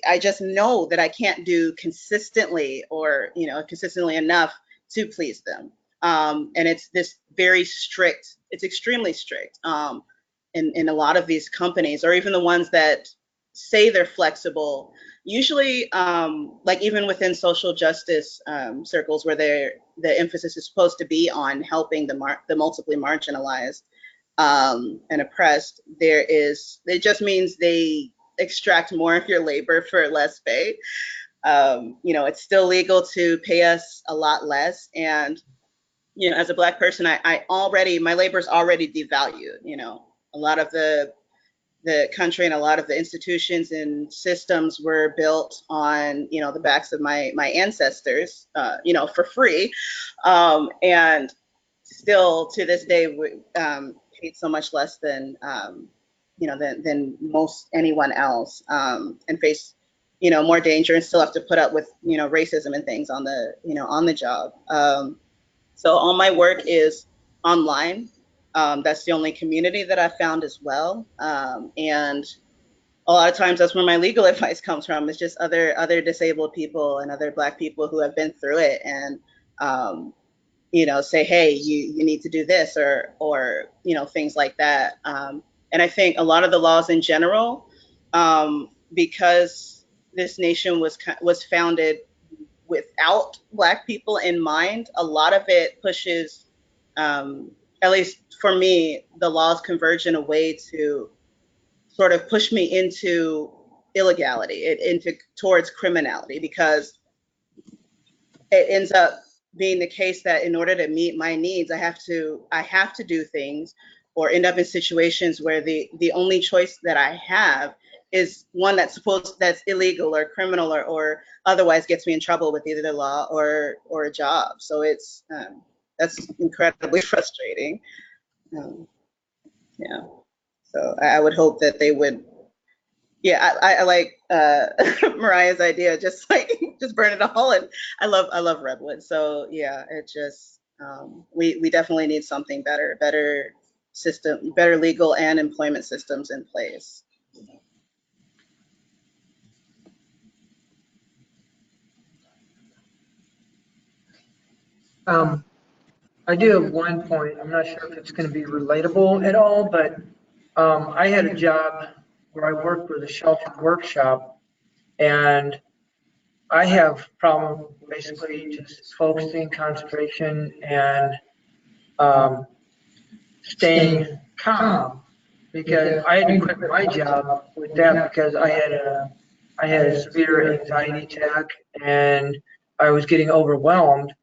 I just know that I can't do consistently, or, you know, consistently enough to please them. And it's this very strict, it's extremely strict in a lot of these companies, or even the ones that say they're flexible. Usually, like even within social justice circles, where the emphasis is supposed to be on helping the multiply marginalized and oppressed, it just means they extract more of your labor for less pay. You know, it's still legal to pay us a lot less. And, you know, as a Black person, my labor is already devalued. You know, a lot of the country and a lot of the institutions and systems were built on, you know, the backs of my ancestors, you know, for free. And still to this day, paid so much less than, you know, than most anyone else, and face, you know, more danger, and still have to put up with, you know, racism and things on the, you know, on the job. So all my work is online. That's the only community that I found as well. And a lot of times that's where my legal advice comes from. It's just other disabled people and other Black people who have been through it, and you know, say, hey, you need to do this, or you know, things like that. And I think a lot of the laws in general, because this nation was founded without Black people in mind, a lot of it pushes, at least for me, the laws converge in a way to sort of push me into illegality, towards criminality, because it ends up being the case that in order to meet my needs, I have to do things, or end up in situations where the only choice that I have is one that's illegal or criminal, or otherwise gets me in trouble with either the law or a job. So it's that's incredibly frustrating. Yeah. So I would hope that they would. Yeah, I like Moriah's idea, just burn it all. And I love redwood. So yeah, it just we definitely need something better system, better legal and employment systems in place. I do have one point. I'm not sure if it's going to be relatable at all, but I had a job where I worked with a sheltered workshop, and I have problem basically just focusing, concentration, and staying calm, because I had to quit my job with that because I had a severe anxiety attack and I was getting overwhelmed.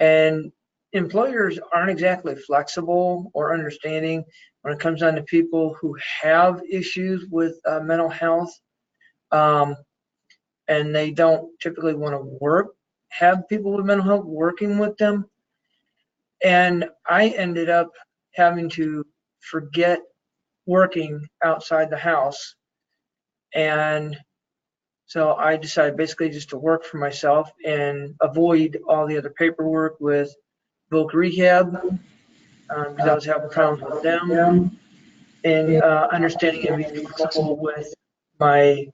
And employers aren't exactly flexible or understanding when it comes down to people who have issues with mental health. and they don't typically want to have people with mental health working with them. And I ended up having to forget working outside the house. And so I decided basically just to work for myself and avoid all the other paperwork with voc rehab, because I was having problems with them, and understanding and being flexible with my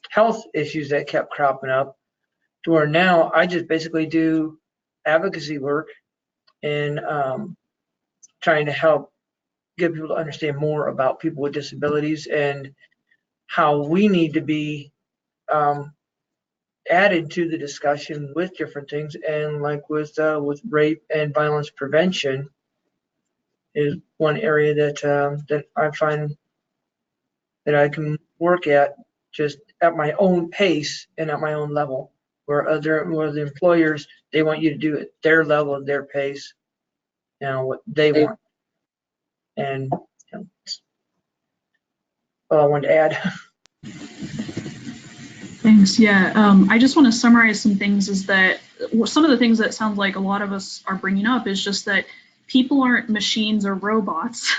health issues that kept cropping up, to where now I just basically do advocacy work and trying to help get people to understand more about people with disabilities and how we need to be added to the discussion with different things. And like with rape and violence prevention is one area that I find that I can work at just at my own pace and at my own level, where the employers, they want you to do it their level, their pace, what they want. And that's all I wanted to add. Thanks. Yeah, I just want to summarize some things. Is that some of the things that sound like a lot of us are bringing up is just that people aren't machines or robots,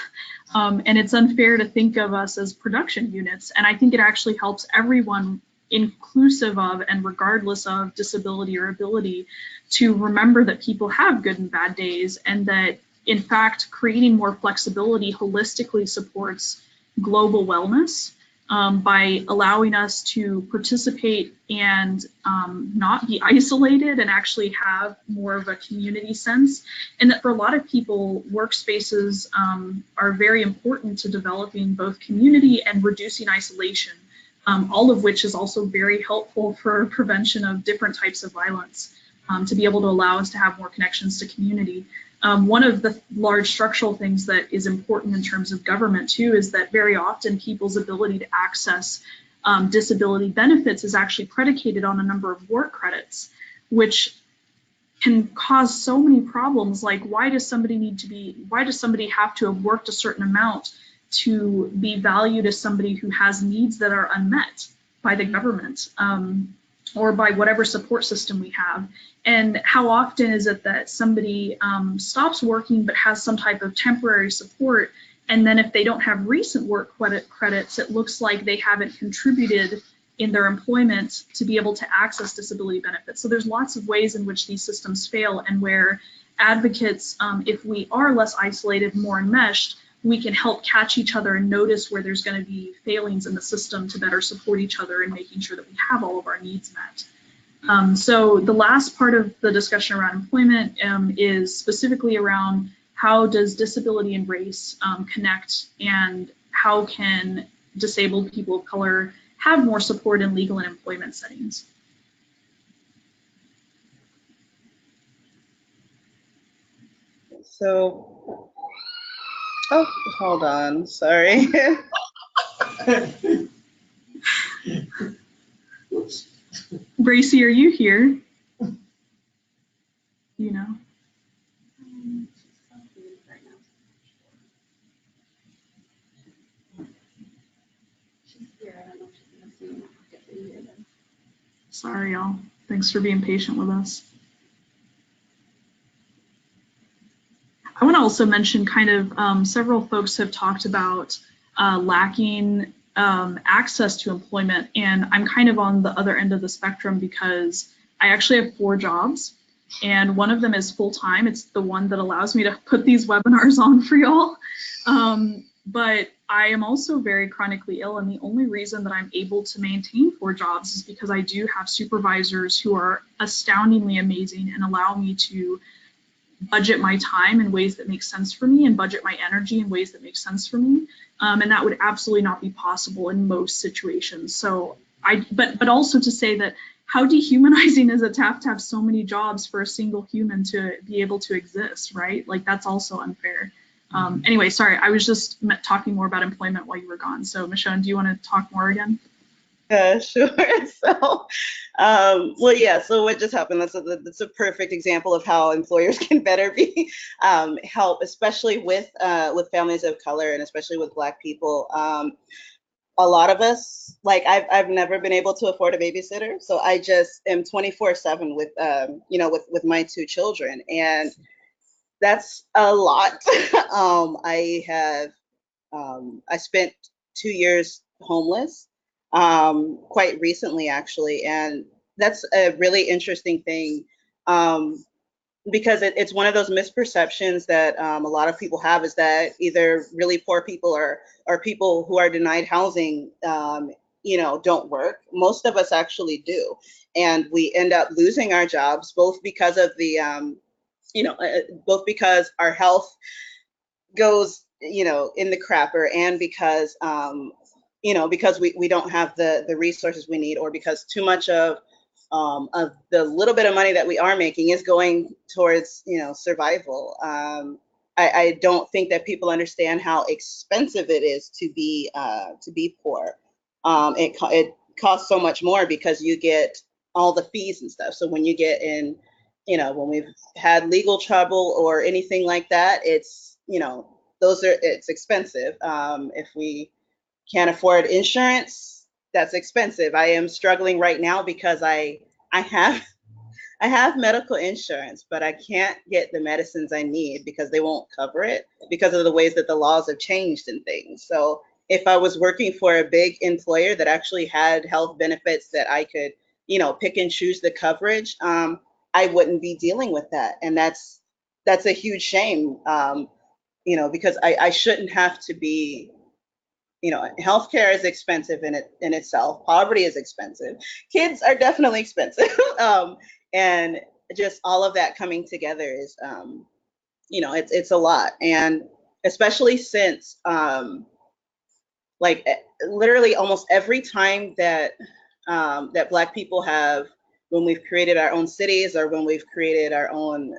and it's unfair to think of us as production units. And I think it actually helps everyone, inclusive of and regardless of disability or ability, to remember that people have good and bad days, and that in fact creating more flexibility holistically supports global wellness. By allowing us to participate and not be isolated and actually have more of a community sense. And that for a lot of people, workspaces are very important to developing both community and reducing isolation, all of which is also very helpful for prevention of different types of violence, to be able to allow us to have more connections to community. One of the large structural things that is important in terms of government too is that very often people's ability to access disability benefits is actually predicated on a number of work credits, which can cause so many problems. Like, why does somebody have to have worked a certain amount to be valued as somebody who has needs that are unmet by the government? Or by whatever support system we have. And how often is it that somebody stops working but has some type of temporary support, and then if they don't have recent work credits, it looks like they haven't contributed in their employment to be able to access disability benefits. So there's lots of ways in which these systems fail, and where advocates, if we are less isolated, more enmeshed, we can help catch each other and notice where there's going to be failings in the system to better support each other in making sure that we have all of our needs met. So the last part of the discussion around employment is specifically around how does disability and race connect, and how can disabled people of color have more support in legal and employment settings. So, oh, hold on, sorry. Braycee, are you here? You know? Sorry, y'all. Thanks for being patient with us. I want to also mention kind of several folks have talked about lacking access to employment, and I'm kind of on the other end of the spectrum because I actually have 4 jobs, and one of them is full-time. It's the one that allows me to put these webinars on for y'all. But I am also very chronically ill, and the only reason that I'm able to maintain 4 jobs is because I do have supervisors who are astoundingly amazing and allow me to budget my time in ways that make sense for me and budget my energy in ways that make sense for me. And that would absolutely not be possible in most situations. So but also to say that how dehumanizing is it to have so many jobs for a single human to be able to exist, right? Like, that's also unfair. Anyway, sorry, I was just talking more about employment while you were gone. So Michon, do you want to talk more again? Sure. So, well, yeah, so what just happened, that's a perfect example of how employers can better be help, especially with families of color and especially with Black people. a lot of us, like I've never been able to afford a babysitter, so I just am 24/7 with with my two children, and that's a lot. I spent 2 years homeless, quite recently actually, and that's a really interesting thing. Because it's one of those misperceptions that a lot of people have, is that either really poor people or people who are denied housing, don't work. Most of us actually do, and we end up losing our jobs both because of both because our health goes in the crapper, and because we don't have the resources we need, or because too much of the little bit of money that we are making is going towards survival. I don't think that people understand how expensive it is to be poor. It costs so much more because you get all the fees and stuff. So when you get in, when we've had legal trouble or anything like that, it's it's expensive. If we can't afford insurance, that's expensive. I am struggling right now because I have medical insurance, but I can't get the medicines I need because they won't cover it because of the ways that the laws have changed and things. So if I was working for a big employer that actually had health benefits that I could, pick and choose the coverage, I wouldn't be dealing with that. And that's a huge shame, because I shouldn't have to be. Healthcare is expensive in itself. Poverty is expensive. Kids are definitely expensive. And just all of that coming together is, it's a lot. And especially since, literally almost every time that Black people have, when we've created our own cities or when we've created our own,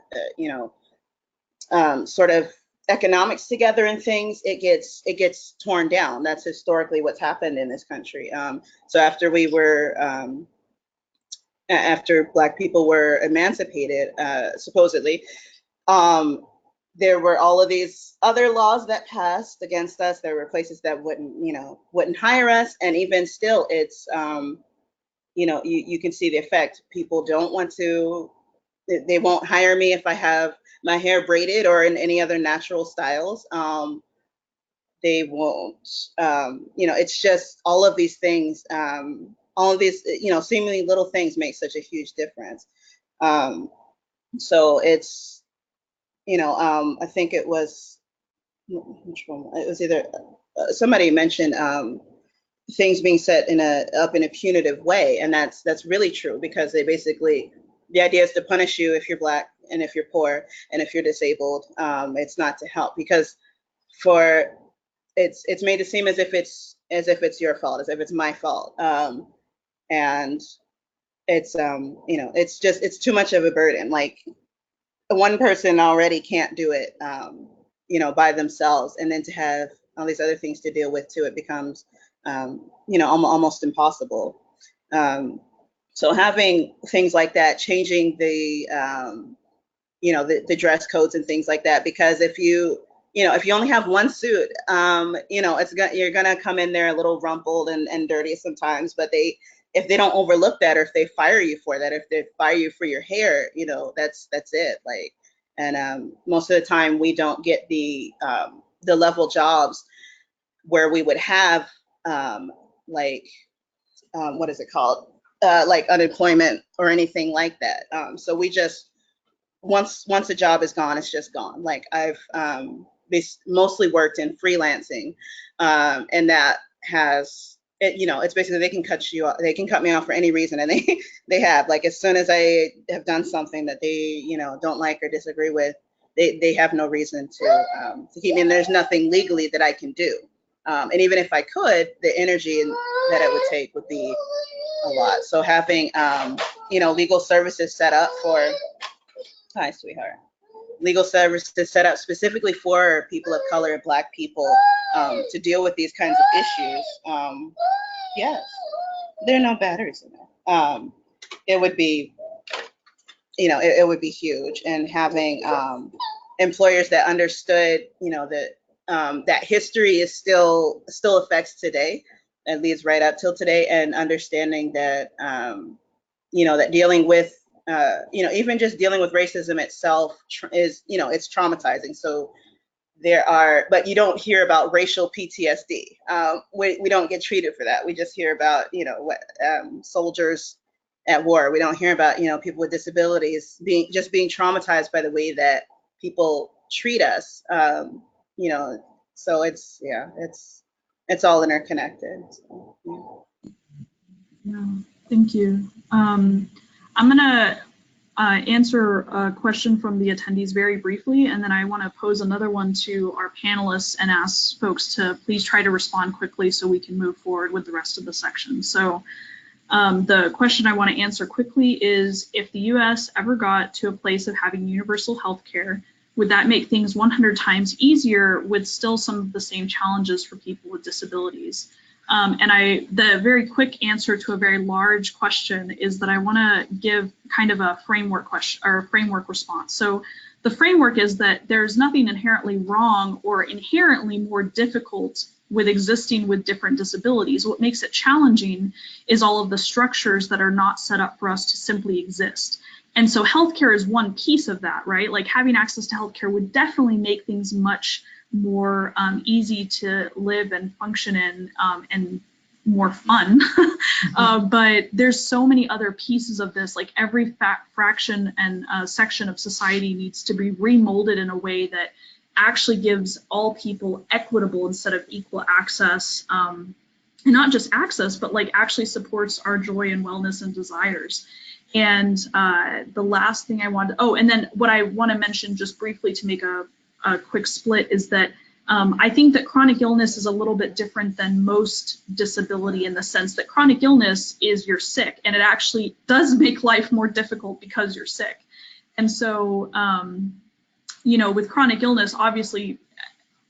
sort of economics together and things, it gets torn down. That's historically what's happened in this country. So after Black people were emancipated, supposedly, there were all of these other laws that passed against us. There were places that wouldn't hire us, and even still, it's you can see the effect. People don't want to. They won't hire me if I have my hair braided or in any other natural styles. They won't. It's just all of these things. All of these, seemingly little things make such a huge difference. So it's, I think it was, which one? It was either somebody mentioned things being set up in a punitive way, and that's really true, because they basically, the idea is to punish you if you're Black and if you're poor and if you're disabled. It's not to help, because it's made to seem as if it's your fault, as if it's my fault, and it's it's too much of a burden. Like, one person already can't do it, by themselves, and then to have all these other things to deal with too, it becomes almost impossible. So having things like that, changing the dress codes and things like that, because if you only have one suit, you're gonna come in there a little rumpled and dirty sometimes. But if they don't overlook that, or if they fire you for that, if they fire you for your hair, that's it. Like, and most of the time we don't get the level jobs where we would have what is it called? Like unemployment or anything like that. So we just, once a job is gone, it's just gone. Like, I've mostly worked in freelancing, and that has, it's basically, they can cut me off for any reason, and they have. Like, as soon as I have done something that they don't like or disagree with, they have no reason to keep me. And there's nothing legally that I can do. And even if I could, the energy that it would take would be a lot. So having legal services set up for, hi sweetheart, legal services set up specifically for people of color and Black people to deal with these kinds of issues. Yes, there are no batteries in there. It would be, it would be huge. And having employers that understood, that history is still affects today. at least right up till today, and understanding that, that dealing with, even just dealing with racism itself is, it's traumatizing. So but you don't hear about racial PTSD. We don't get treated for that. We just hear about, soldiers at war. We don't hear about, people with disabilities being traumatized by the way that people treat us. So it's all interconnected. So, yeah. Yeah, thank you. I'm gonna answer a question from the attendees very briefly, and then I want to pose another one to our panelists and ask folks to please try to respond quickly so we can move forward with the rest of the section. So the question I want to answer quickly is, if the US ever got to a place of having universal health care, would that make things 100 times easier with still some of the same challenges for people with disabilities? The very quick answer to a very large question is that I want to give kind of a framework question or framework response. So the framework is that there's nothing inherently wrong or inherently more difficult with existing with different disabilities. What makes it challenging is all of the structures that are not set up for us to simply exist. And so healthcare is one piece of that, right? Like having access to healthcare would definitely make things much more easy to live and function in, and more fun. But there's so many other pieces of this, like every fraction and section of society needs to be remolded in a way that actually gives all people equitable instead of equal access, and not just access, but like actually supports our joy and wellness and desires. And the last thing I wanted, and then what I want to mention just briefly to make a quick split is that I think that chronic illness is a little bit different than most disability in the sense that chronic illness is you're sick, and it actually does make life more difficult because you're sick. And so, with chronic illness, obviously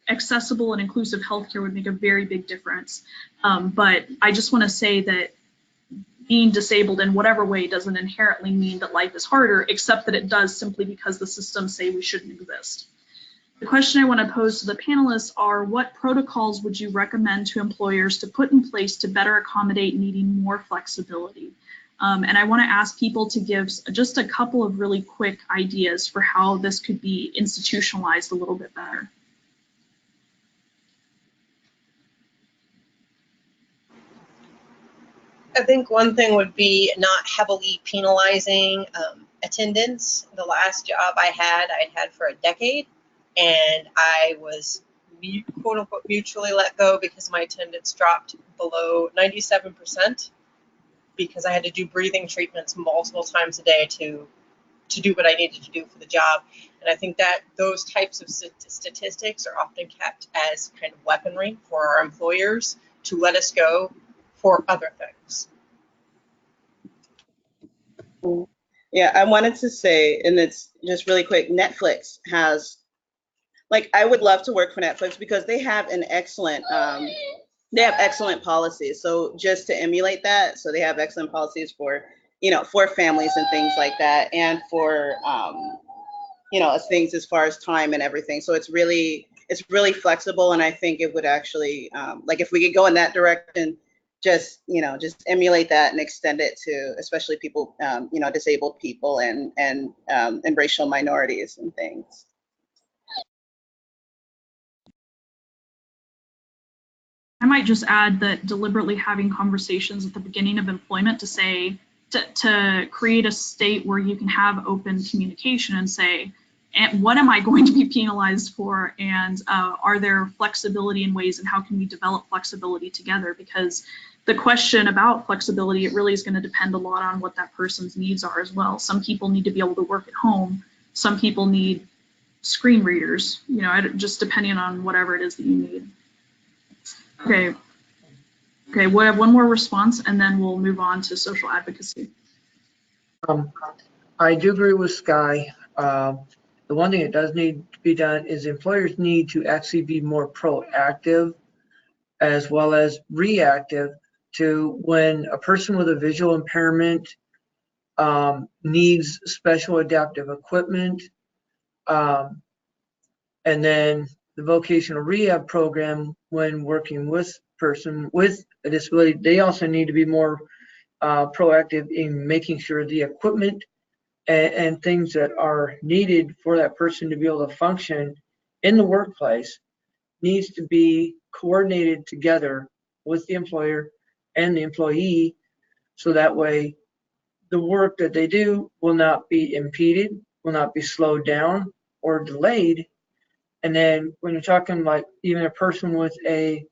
accessible and inclusive healthcare would make a very big difference. But I just want to say that being disabled in whatever way doesn't inherently mean that life is harder, except that it does simply because the systems say we shouldn't exist. The question I want to pose to the panelists are, what protocols would you recommend to employers to put in place to better accommodate needing more flexibility? And I want to ask people to give just a couple of really quick ideas for how this could be institutionalized a little bit better. I think one thing would be not heavily penalizing attendance. The last job I'd had for a decade, and I was quote unquote mutually let go because my attendance dropped below 97% because I had to do breathing treatments multiple times a day to do what I needed to do for the job. And I think that those types of statistics are often kept as kind of weaponry for our employers to let us go for other things. Yeah, I wanted to say, and it's just really quick, Netflix has, I would love to work for Netflix because they have an excellent, excellent policies. So just to emulate that, so they have excellent policies for, for families and things like that, and for, things as far as time and everything. So it's really flexible, and I think it would actually, if we could go in that direction, just emulate that and extend it to especially people, disabled people and racial minorities and things. I might just add that deliberately having conversations at the beginning of employment to say, to create a state where you can have open communication and say, and what am I going to be penalized for? And are there flexibility in ways, and how can we develop flexibility together? Because the question about flexibility, it really is going to depend a lot on what that person's needs are as well. Some people need to be able to work at home. Some people need screen readers, just depending on whatever it is that you need. Okay, we'll have one more response and then we'll move on to social advocacy. I do agree with Sky. The one thing that does need to be done is employers need to actually be more proactive as well as reactive to when a person with a visual impairment needs special adaptive equipment, and then the vocational rehab program when working with person with a disability, they also need to be more proactive in making sure the equipment and things that are needed for that person to be able to function in the workplace needs to be coordinated together with the employer and the employee, so that way the work that they do will not be impeded, will not be slowed down or delayed. And then when you're talking like even a person with a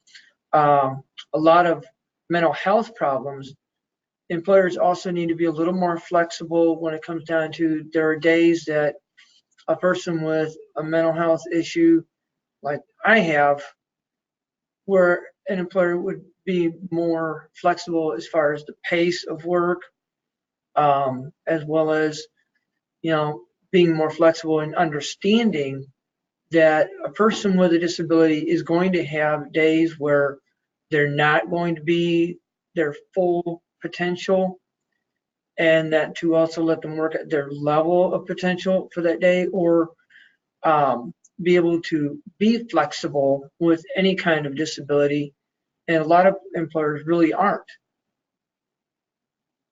lot of mental health problems, employers also need to be a little more flexible when it comes down to there are days that a person with a mental health issue like I have, where an employer would be more flexible as far as the pace of work, as well as, you know, being more flexible in understanding that a person with a disability is going to have days where they're not going to be their full potential, and that to also let them work at their level of potential for that day, or be able to be flexible with any kind of disability. And a lot of employers really aren't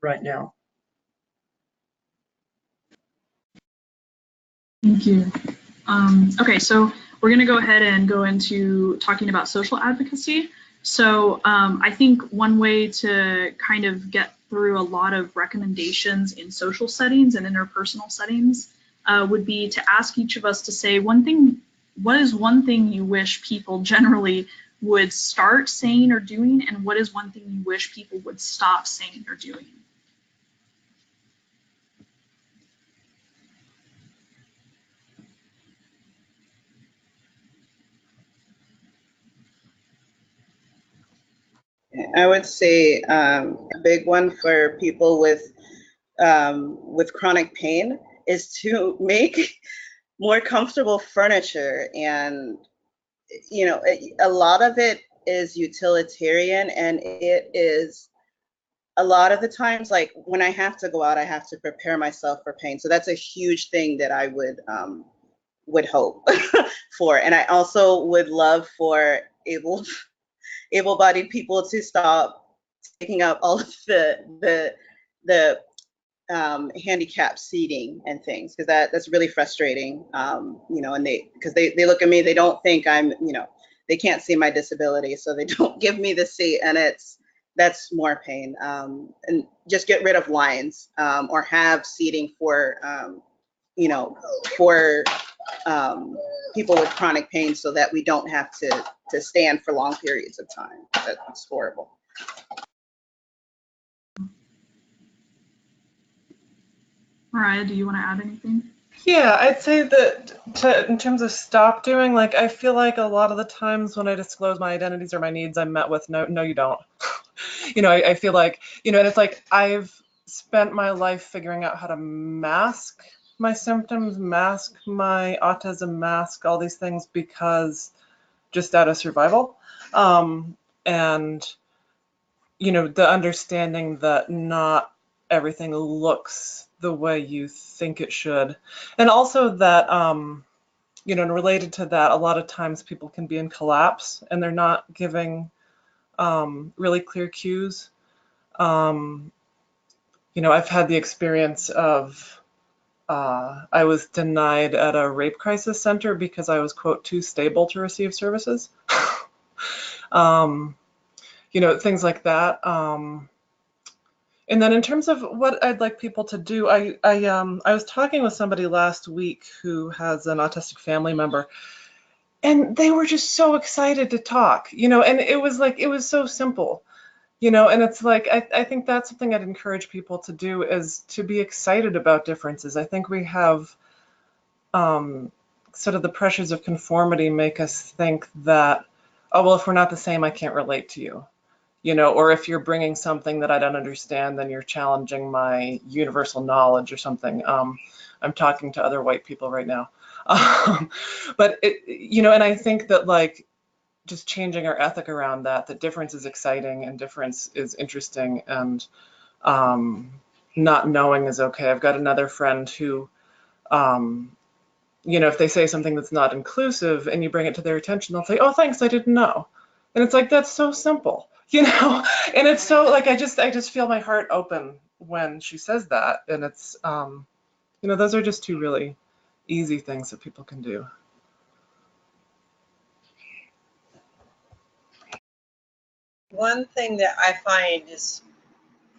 right now. Thank you. Okay, so we're going to go ahead and go into talking about social advocacy. So I think one way to kind of get through a lot of recommendations in social settings and interpersonal settings would be to ask each of us to say one thing. What is one thing you wish people generally would start saying or doing, and what is one thing you wish people would stop saying or doing? I would say a big one for people with chronic pain is to make more comfortable furniture. And, you know, a lot of it is utilitarian, and it is a lot of the times, like when I have to go out, I have to prepare myself for pain. So that's a huge thing that I would hope for. And I also would love for able-bodied people to stop taking up all of the handicap seating and things, because that's really frustrating. You know, and because they look at me, they don't think I'm, you know, they can't see my disability, so they don't give me the seat, and that's more pain. And just get rid of lines, or have seating for you know, for people with chronic pain, so that we don't have to stand for long periods of time. That's horrible. Moriah, do you want to add anything? Yeah, I'd say that in terms of stop doing, like I feel like a lot of the times when I disclose my identities or my needs, I'm met with no, you don't. You know, I feel like, you know, and it's like I've spent my life figuring out how to mask my symptoms, mask my autism, mask all these things, because just out of survival. And, you know, the understanding that not everything looks the way you think it should. And also that, you know, and related to that, a lot of times people can be in collapse and they're not giving really clear cues. You know, I've had the experience of I was denied at a rape crisis center because I was, quote, too stable to receive services. You know, things like that. And then in terms of what I'd like people to do, I was talking with somebody last week who has an autistic family member, and they were just so excited to talk, you know, and it was like, it was so simple, you know, and it's like, I think that's something I'd encourage people to do, is to be excited about differences. I think we have sort of the pressures of conformity make us think that, oh, well, if we're not the same, I can't relate to you. You know, or if you're bringing something that I don't understand, then you're challenging my universal knowledge or something. I'm talking to other white people right now. But, you know, and I think that, like, just changing our ethic around that difference is exciting and difference is interesting, and not knowing is okay. I've got another friend who, you know, if they say something that's not inclusive and you bring it to their attention, they'll say, oh, thanks, I didn't know. And it's like, that's so simple, you know? And it's so like, I just feel my heart open when she says that. And it's, you know, those are just two really easy things that people can do. One thing that I find is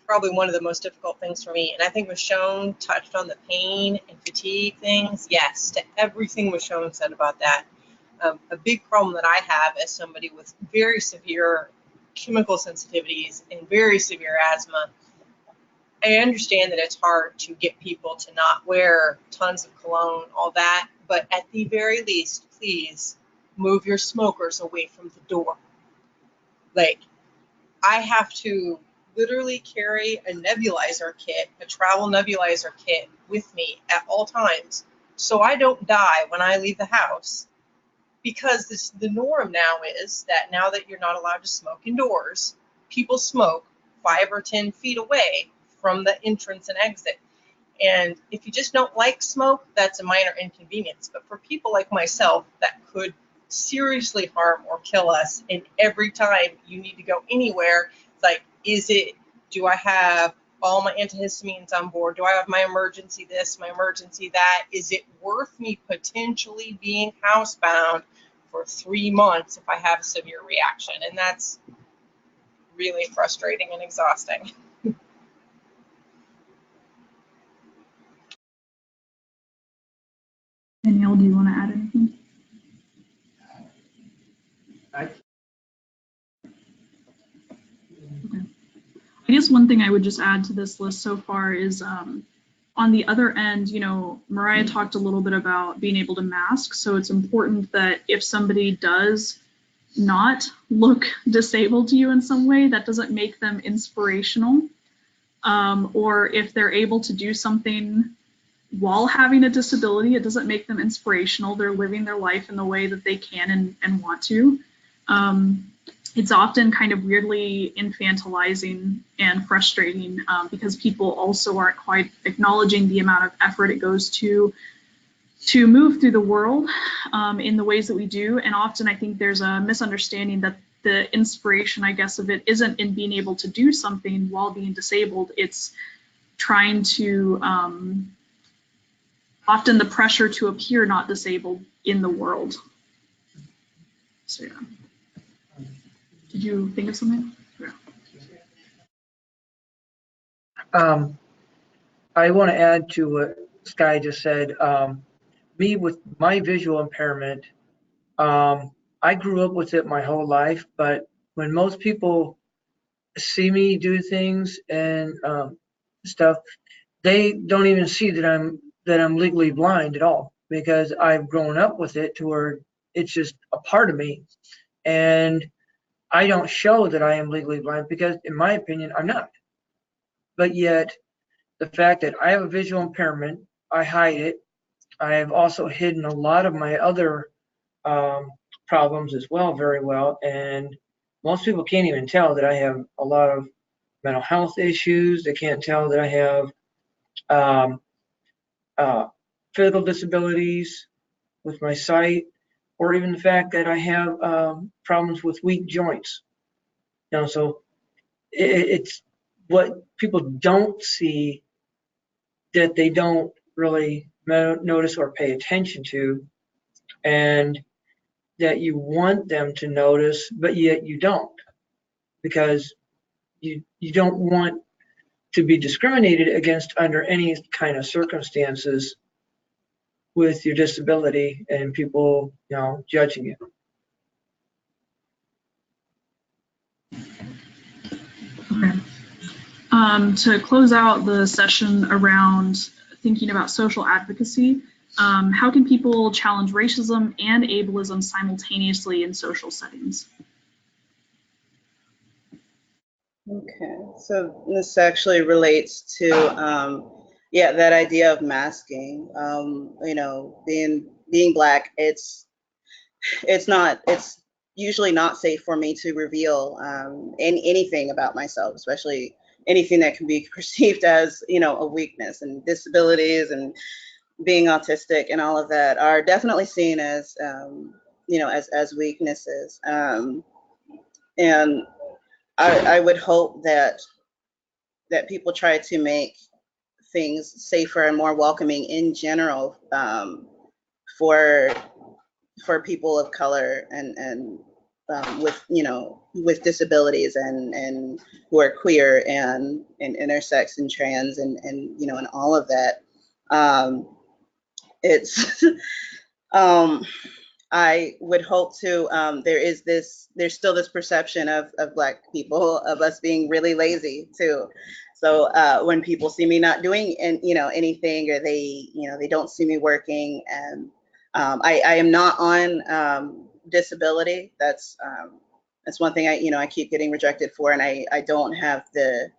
probably one of the most difficult things for me, and I think Michon touched on the pain and fatigue things. Yes, to everything Michon said about that. A big problem that I have as somebody with very severe chemical sensitivities and very severe asthma, I understand that it's hard to get people to not wear tons of cologne, all that, but at the very least, please move your smokers away from the door. Like, I have to literally carry a nebulizer kit, a travel nebulizer kit with me at all times so I don't die when I leave the house. Because the norm now is that now that you're not allowed to smoke indoors, people smoke 5 or 10 feet away from the entrance and exit. And if you just don't like smoke, that's a minor inconvenience. But for people like myself, that could seriously harm or kill us. And every time you need to go anywhere, it's like, do I have all my antihistamines on board? Do I have my emergency this, my emergency that? Is it worth me potentially being housebound for 3 months if I have a severe reaction? And that's really frustrating and exhausting. Danielle, do you want to add anything? Okay. I guess one thing I would just add to this list so far is on the other end, you know, Moriah talked a little bit about being able to mask. So it's important that if somebody does not look disabled to you in some way, that doesn't make them inspirational. Or if they're able to do something while having a disability, it doesn't make them inspirational. They're living their life in the way that they can and want to. It's often kind of weirdly infantilizing and frustrating because people also aren't quite acknowledging the amount of effort it goes to move through the world in the ways that we do. And often I think there's a misunderstanding that the inspiration, I guess, of it isn't in being able to do something while being disabled. It's trying to, often the pressure to appear not disabled in the world. So yeah. Did you think of something? Yeah. I want to add to what Sky just said. Me with my visual impairment, I grew up with it my whole life, but when most people see me do things and stuff, they don't even see that I'm legally blind at all, because I've grown up with it to where it's just a part of me. And I don't show that I am legally blind because, in my opinion, I'm not. But yet, the fact that I have a visual impairment, I hide it. I have also hidden a lot of my other problems as well very well. And most people can't even tell that I have a lot of mental health issues. They can't tell that I have physical disabilities with my sight, or even the fact that I have problems with weak joints. You know, so it's what people don't see that they don't really notice or pay attention to, and that you want them to notice, but yet you don't, because you don't want to be discriminated against under any kind of circumstances with your disability and people, you know, judging you. Okay. To close out the session around thinking about social advocacy, how can people challenge racism and ableism simultaneously in social settings? Okay, so this actually relates to yeah, that idea of masking. You know, being Black, it's usually not safe for me to reveal anything about myself, especially anything that can be perceived as, you know, a weakness. And disabilities and being autistic and all of that are definitely seen as you know, as weaknesses. and I would hope that people try to make things safer and more welcoming in general, for people of color and with, you know, with disabilities and who are queer and intersex and trans and you know, and all of that. It's I would hope to, there's still this perception of Black people, of us being really lazy too. So when people see me not doing you know, anything, or they, you know, they don't see me working, and I am not on disability. That's one thing I keep getting rejected for, and I don't have the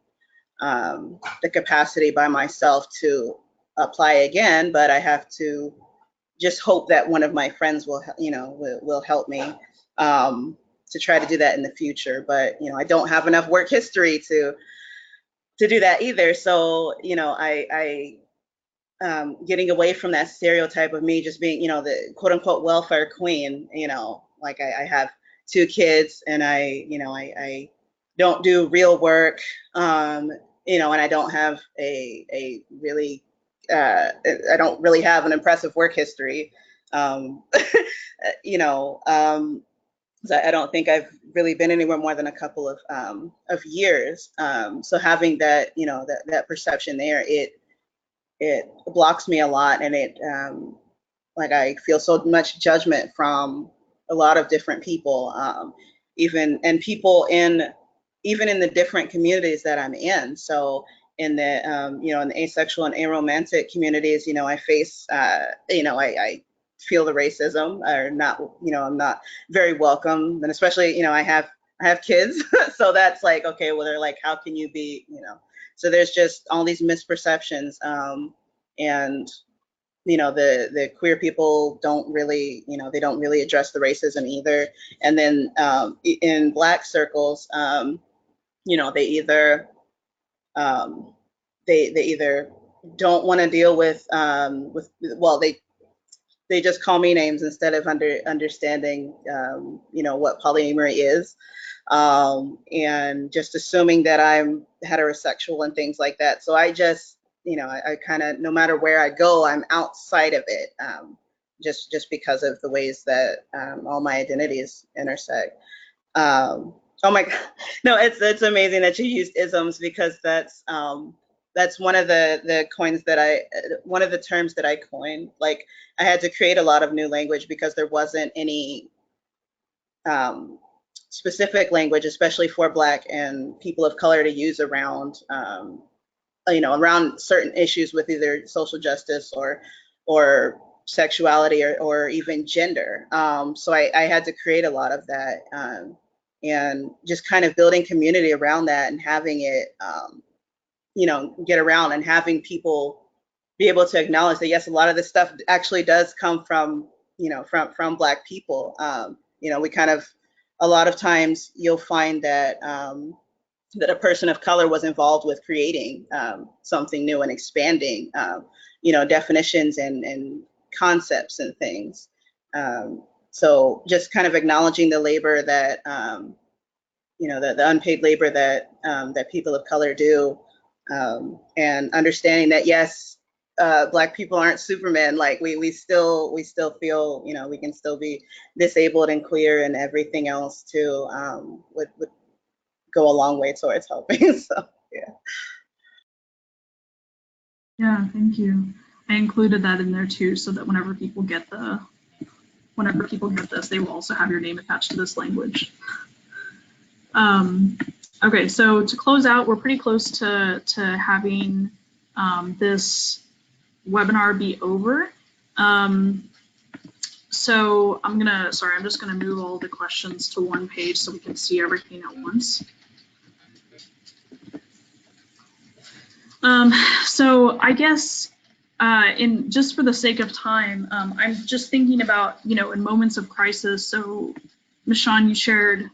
capacity by myself to apply again, but I have to just hope that one of my friends will, you know, will help me to try to do that in the future. But, you know, I don't have enough work history to do that either. So, you know, I getting away from that stereotype of me just being, you know, the quote unquote welfare queen, you know, like I have 2 kids, and I don't do real work, you know, and I don't have a really, I don't really have an impressive work history, you know, so I don't think I've really been anywhere more than a couple of years. So having that, you know, that perception there, it blocks me a lot, and it like I feel so much judgment from a lot of different people, even people even in the different communities that I'm in. So in the you know, in the asexual and aromantic communities, you know, I face you know, I feel the racism, or not, you know, I'm not very welcome, and especially, you know, I have kids, so that's like, okay, well, they're like, how can you be, you know, so there's just all these misperceptions, and you know, the queer people don't really, you know, they don't really address the racism either. And then in Black circles, you know, they either they either don't want to deal with well, they just call me names instead of understanding you know, what polyamory is, and just assuming that I'm heterosexual and things like that. So I just, you know, I kind of, no matter where I go, I'm outside of it, just because of the ways that all my identities intersect. Oh my God, no, it's amazing that you used isms, because that's one of the coins that one of the terms that I coined. Like, I had to create a lot of new language because there wasn't any specific language, especially for Black and people of color, to use around, you know, around certain issues with either social justice or sexuality or even gender. So I had to create a lot of that, and just kind of building community around that, and having it, you know, get around, and having people be able to acknowledge that, yes, a lot of this stuff actually does come from, you know, from Black people. You know, we kind of, a lot of times you'll find that that a person of color was involved with creating something new and expanding, you know, definitions and concepts and things. So just kind of acknowledging the labor that, you know, the unpaid labor that that people of color do, and understanding that, yes, Black people aren't Superman. Like we still feel, you know, we can still be disabled and queer, and everything else too would go a long way towards helping. So yeah. Yeah, thank you. I included that in there too, so that whenever people get this, they will also have your name attached to this language. Okay, so to close out, we're pretty close to having this webinar be over. So I'm just gonna move all the questions to one page so we can see everything at once. So I guess just for the sake of time, I'm just thinking about, you know, in moments of crisis. So Michon, you shared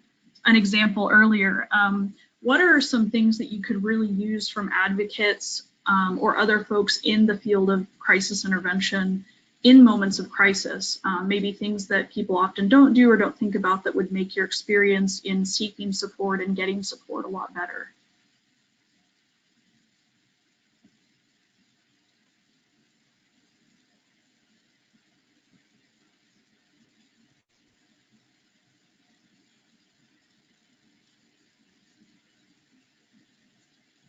an example earlier. What are some things that you could really use from advocates or other folks in the field of crisis intervention in moments of crisis, maybe things that people often don't do or don't think about that would make your experience in seeking support and getting support a lot better.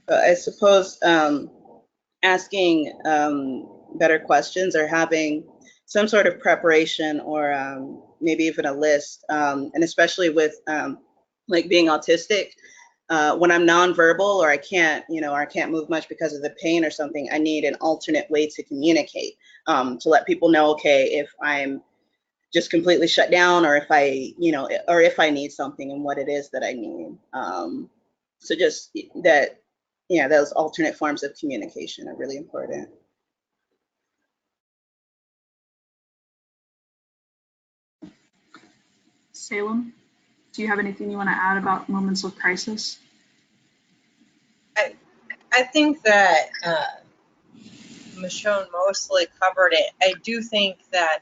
I suppose asking better questions or having some sort of preparation or maybe even a list, and especially with like being autistic, when I'm nonverbal or I can't, or I can't move much because of the pain or something, I need an alternate way to communicate, to let people know, okay, if I'm just completely shut down or if or if I need something and what it is that I need. So just that, those alternate forms of communication are really important. Salem, do you have anything you want to add about moments of crisis? I think that Michon mostly covered it. I do think that,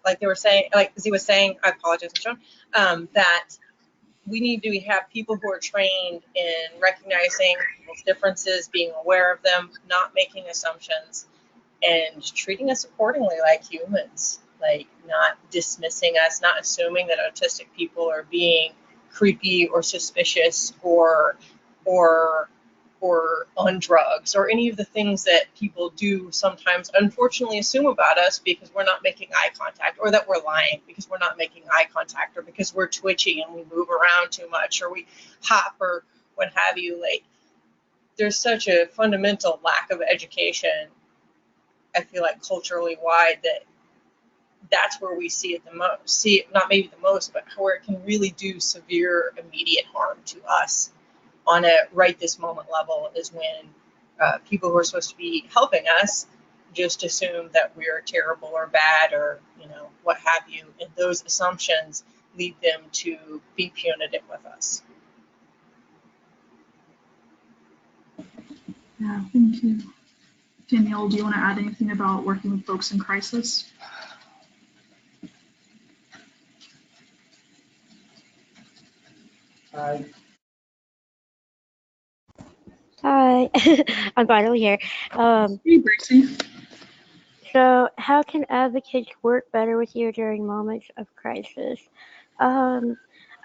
like they were saying, like as he was saying, I apologize, Michon, that we need to have people who are trained in recognizing people's differences, being aware of them, not making assumptions, and treating us accordingly like humans, like not dismissing us, not assuming that autistic people are being creepy or suspicious or on drugs or any of the things that people do sometimes unfortunately assume about us because we're not making eye contact, or that we're lying because we're not making eye contact, or because we're twitchy and we move around too much, or we hop or what have you. Like, there's such a fundamental lack of education, I feel like culturally wide, that's where we see it the most. See it, not maybe the most, but where it can really do severe immediate harm to us on a right this moment level is when people who are supposed to be helping us just assume that we're terrible or bad or what have you, and those assumptions lead them to be punitive with us. Yeah, thank you. Danielle, do you want to add anything about working with folks in crisis? Hi, I'm finally here. Hey, Braycee. So how can advocates work better with you during moments of crisis? I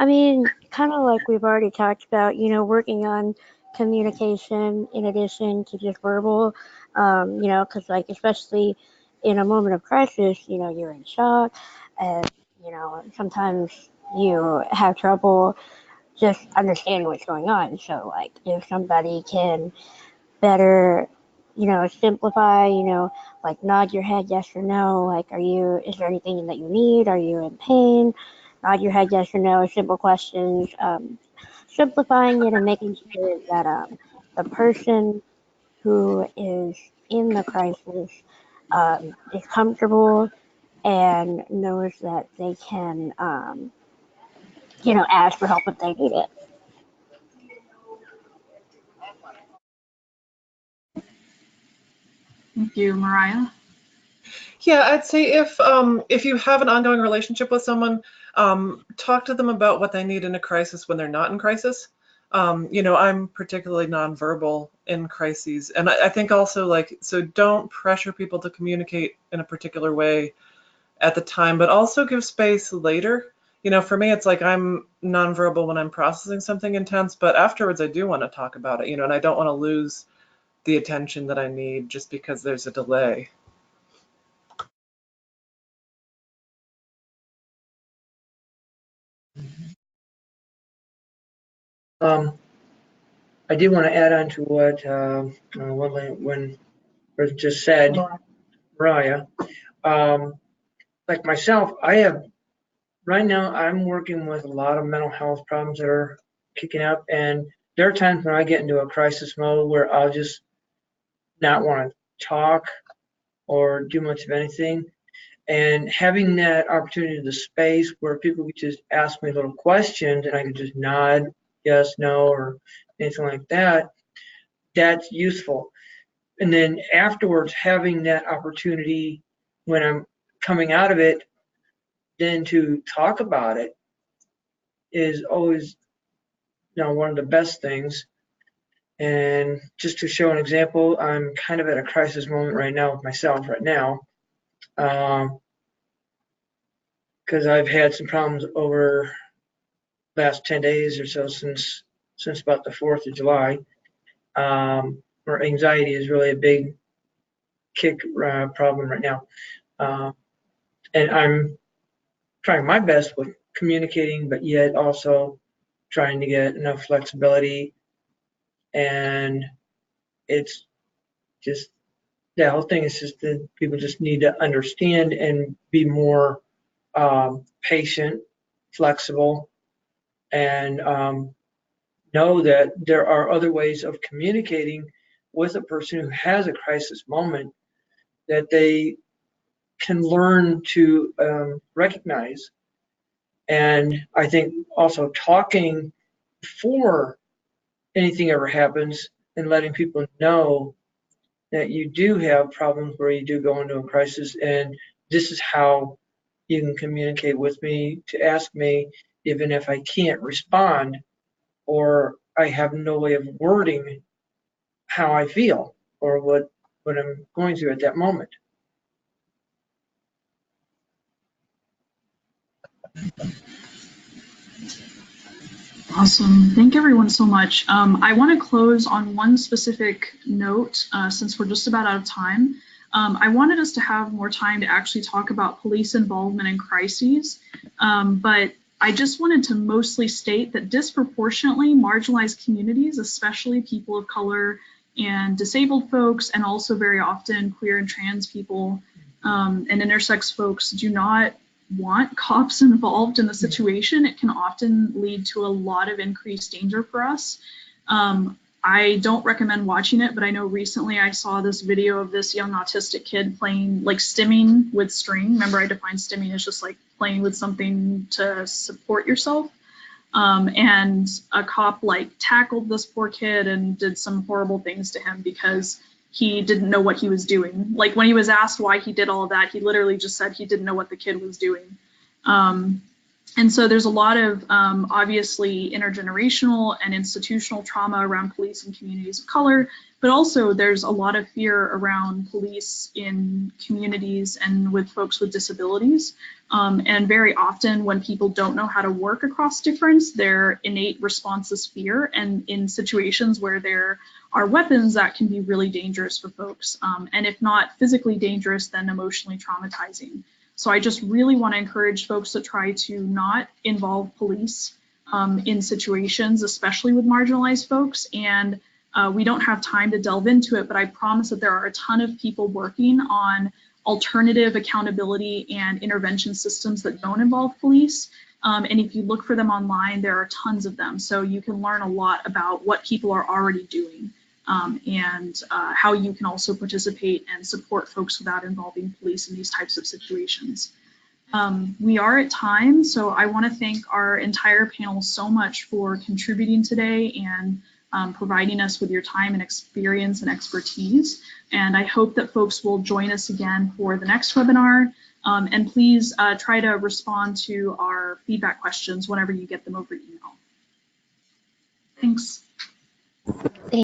mean, kind of like we've already talked about, working on communication in addition to just verbal, because like especially in a moment of crisis, you're in shock and, sometimes you have trouble just understanding what's going on. So like if somebody can better, simplify, like nod your head yes or no, like is there anything that you need? Are you in pain? Nod your head yes or no, simple questions, simplifying it and making sure that the person who is in the crisis is comfortable and knows that they can, ask for help if they need it. Thank you, Moriah. Yeah, I'd say if you have an ongoing relationship with someone, talk to them about what they need in a crisis when they're not in crisis. I'm particularly nonverbal in crises, and I think also so don't pressure people to communicate in a particular way at the time, but also give space later. For me, it's like I'm nonverbal when I'm processing something intense, but afterwards I do want to talk about it, and I don't want to lose the attention that I need just because there's a delay. I did want to add on to what when just said, Moriah. Like myself, right now I'm working with a lot of mental health problems that are kicking up, and there are times when I get into a crisis mode where I'll just not want to talk or do much of anything. And having that opportunity, the space where people could just ask me little questions and I could just nod, yes, no, or anything like that, that's useful. And then afterwards, having that opportunity when I'm coming out of it, then to talk about it is always, one of the best things. And just to show an example, I'm kind of at a crisis moment right now with myself right now, because I've had some problems over the last 10 days or so since about the 4th of July, where anxiety is really a big kick problem right now. And I'm trying my best with communicating, but yet also trying to get enough flexibility. And it's just, the whole thing is just that people just need to understand and be more patient, flexible, and know that there are other ways of communicating with a person who has a crisis moment that they can learn to recognize. And I think also talking before anything ever happens and letting people know that you do have problems where you do go into a crisis, and this is how you can communicate with me, to ask me, even if I can't respond or I have no way of wording how I feel or what I'm going through at that moment. Awesome. Thank everyone so much. I want to close on one specific note since we're just about out of time. I wanted us to have more time to actually talk about police involvement in crises, but I just wanted to mostly state that disproportionately marginalized communities, especially people of color and disabled folks, and also very often queer and trans people and intersex folks, do not want cops involved in the situation. It can often lead to a lot of increased danger for us. I don't recommend watching it, but I know recently I saw this video of this young autistic kid playing, like, stimming with string. Remember, I defined stimming as just like playing with something to support yourself. And a cop like tackled this poor kid and did some horrible things to him because he didn't know what he was doing. Like, when he was asked why he did all of that, he literally just said he didn't know what the kid was doing. And so there's a lot of obviously intergenerational and institutional trauma around police in communities of color, but also there's a lot of fear around police in communities and with folks with disabilities. And very often when people don't know how to work across difference, their innate response is fear. And in situations where there are weapons, that can be really dangerous for folks. And if not physically dangerous, then emotionally traumatizing. So I just really want to encourage folks to try to not involve police in situations, especially with marginalized folks. And we don't have time to delve into it, but I promise that there are a ton of people working on alternative accountability and intervention systems that don't involve police. And if you look for them online, there are tons of them. So you can learn a lot about what people are already doing. And how you can also participate and support folks without involving police in these types of situations. We are at time, so I want to thank our entire panel so much for contributing today and providing us with your time and experience and expertise. And I hope that folks will join us again for the next webinar. And please try to respond to our feedback questions whenever you get them over email. Thanks.